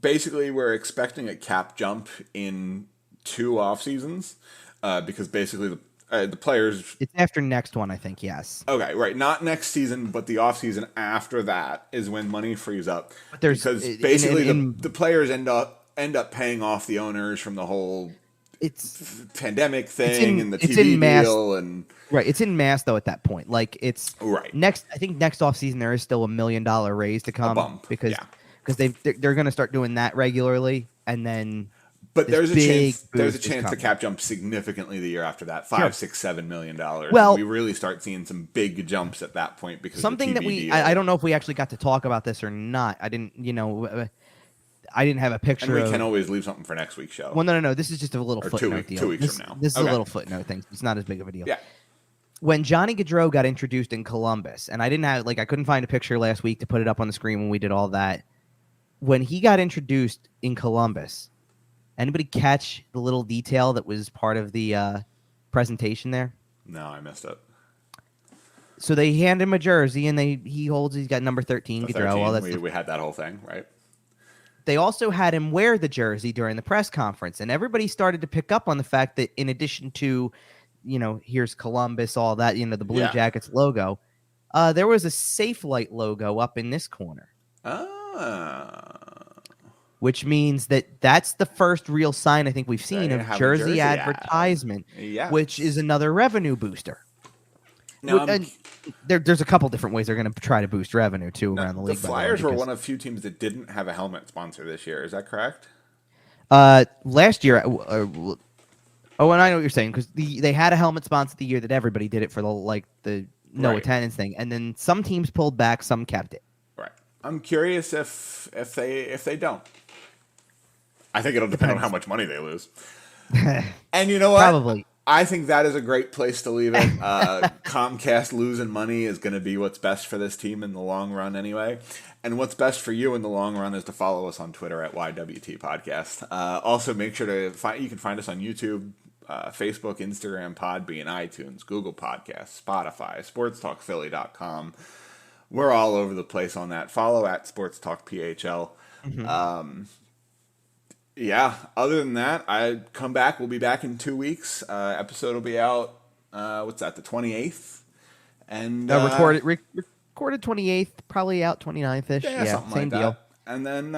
basically we're expecting a cap jump in 2 off seasons because basically the players. It's after next one, I think. Yes. Okay, right. Not next season, but the off season after that is when money frees up. But because basically the players end up paying off the owners from the whole pandemic thing and the TV deal and. Right, it's in mass though at that point. Like it's right. I think next offseason there is still $1 million raise to come because they're going to start doing that regularly, and then. But there's a chance the cap jumps significantly the year after that, $5, $6, $7 million. Well, we really start seeing some big jumps at that point because something of the TV that I don't know if we actually got to talk about this or not. I didn't have a picture. And we can always leave something for next week's show. Well, no. This is just a little footnote deal. 2 weeks from now. This is a little footnote thing. It's not as big of a deal. Yeah. When Johnny Gaudreau got introduced in Columbus, and I couldn't find a picture last week to put it up on the screen when we did all that. When he got introduced in Columbus, anybody catch the little detail that was part of the presentation there? No, I missed it. So they hand him a jersey, and he's got number 13, Gaudreau. We had that whole thing, right? They also had him wear the jersey during the press conference, and everybody started to pick up on the fact that in addition to, here's Columbus, all that, the Blue Jackets logo, there was a Safe Light logo up in this corner. Which means that's the first real sign I think we've seen of jersey advertisement, which is another revenue booster. Now, there's a couple different ways they're going to try to boost revenue too around the league. The Flyers were one of few teams that didn't have a helmet sponsor this year. Is that correct? Last year, and I know what you're saying because they had a helmet sponsor the year that everybody did it for the no attendance thing, and then some teams pulled back, some kept it. Right. I'm curious if they don't. I think it'll depend on how much money they lose. And you know what? Probably. I think that is a great place to leave it. Comcast losing money is going to be what's best for this team in the long run anyway. And what's best for you in the long run is to follow us on Twitter at YWT Podcast. Also, make sure you can find us on YouTube, Facebook, Instagram, Podbean, iTunes, Google Podcasts, Spotify, SportsTalkPhilly.com. We're all over the place on that. Follow at SportsTalkPHL. Mm-hmm. Other than that, we'll be back in 2 weeks. Episode will be out, the 28th? And recorded 28th, probably out 29th-ish. Yeah, something same like deal. That. And then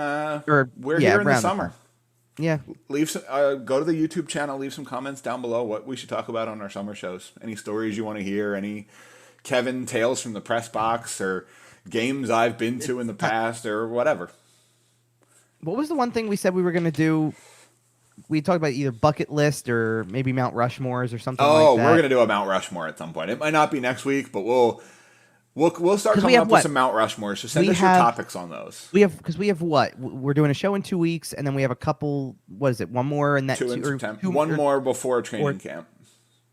we're here in the summer. Yeah. Leave go to the YouTube channel, leave some comments down below what we should talk about on our summer shows. Any stories you want to hear, any Kevin tales from the press box, or games I've been to in the past, or whatever. What was the one thing we said we were going to do? We talked about either bucket list or maybe Mount Rushmores or something like that. Oh, we're going to do a Mount Rushmore at some point. It might not be next week, but we'll start coming up with some Mount Rushmores. So send us your topics on those. We have what? We're doing a show in 2 weeks, and then we have a couple. What is it? One more in that one more before training camp.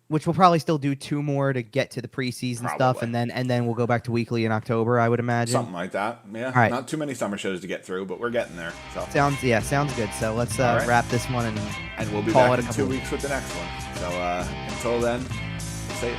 Which we'll probably still do 2 more to get to the preseason stuff, and then we'll go back to weekly in October, I would imagine. Something like that. Yeah. All right. Not too many summer shows to get through, but we're getting there. So. Sounds good. So let's wrap this one and we'll be back in 2 weeks with the next one. So until then, stay.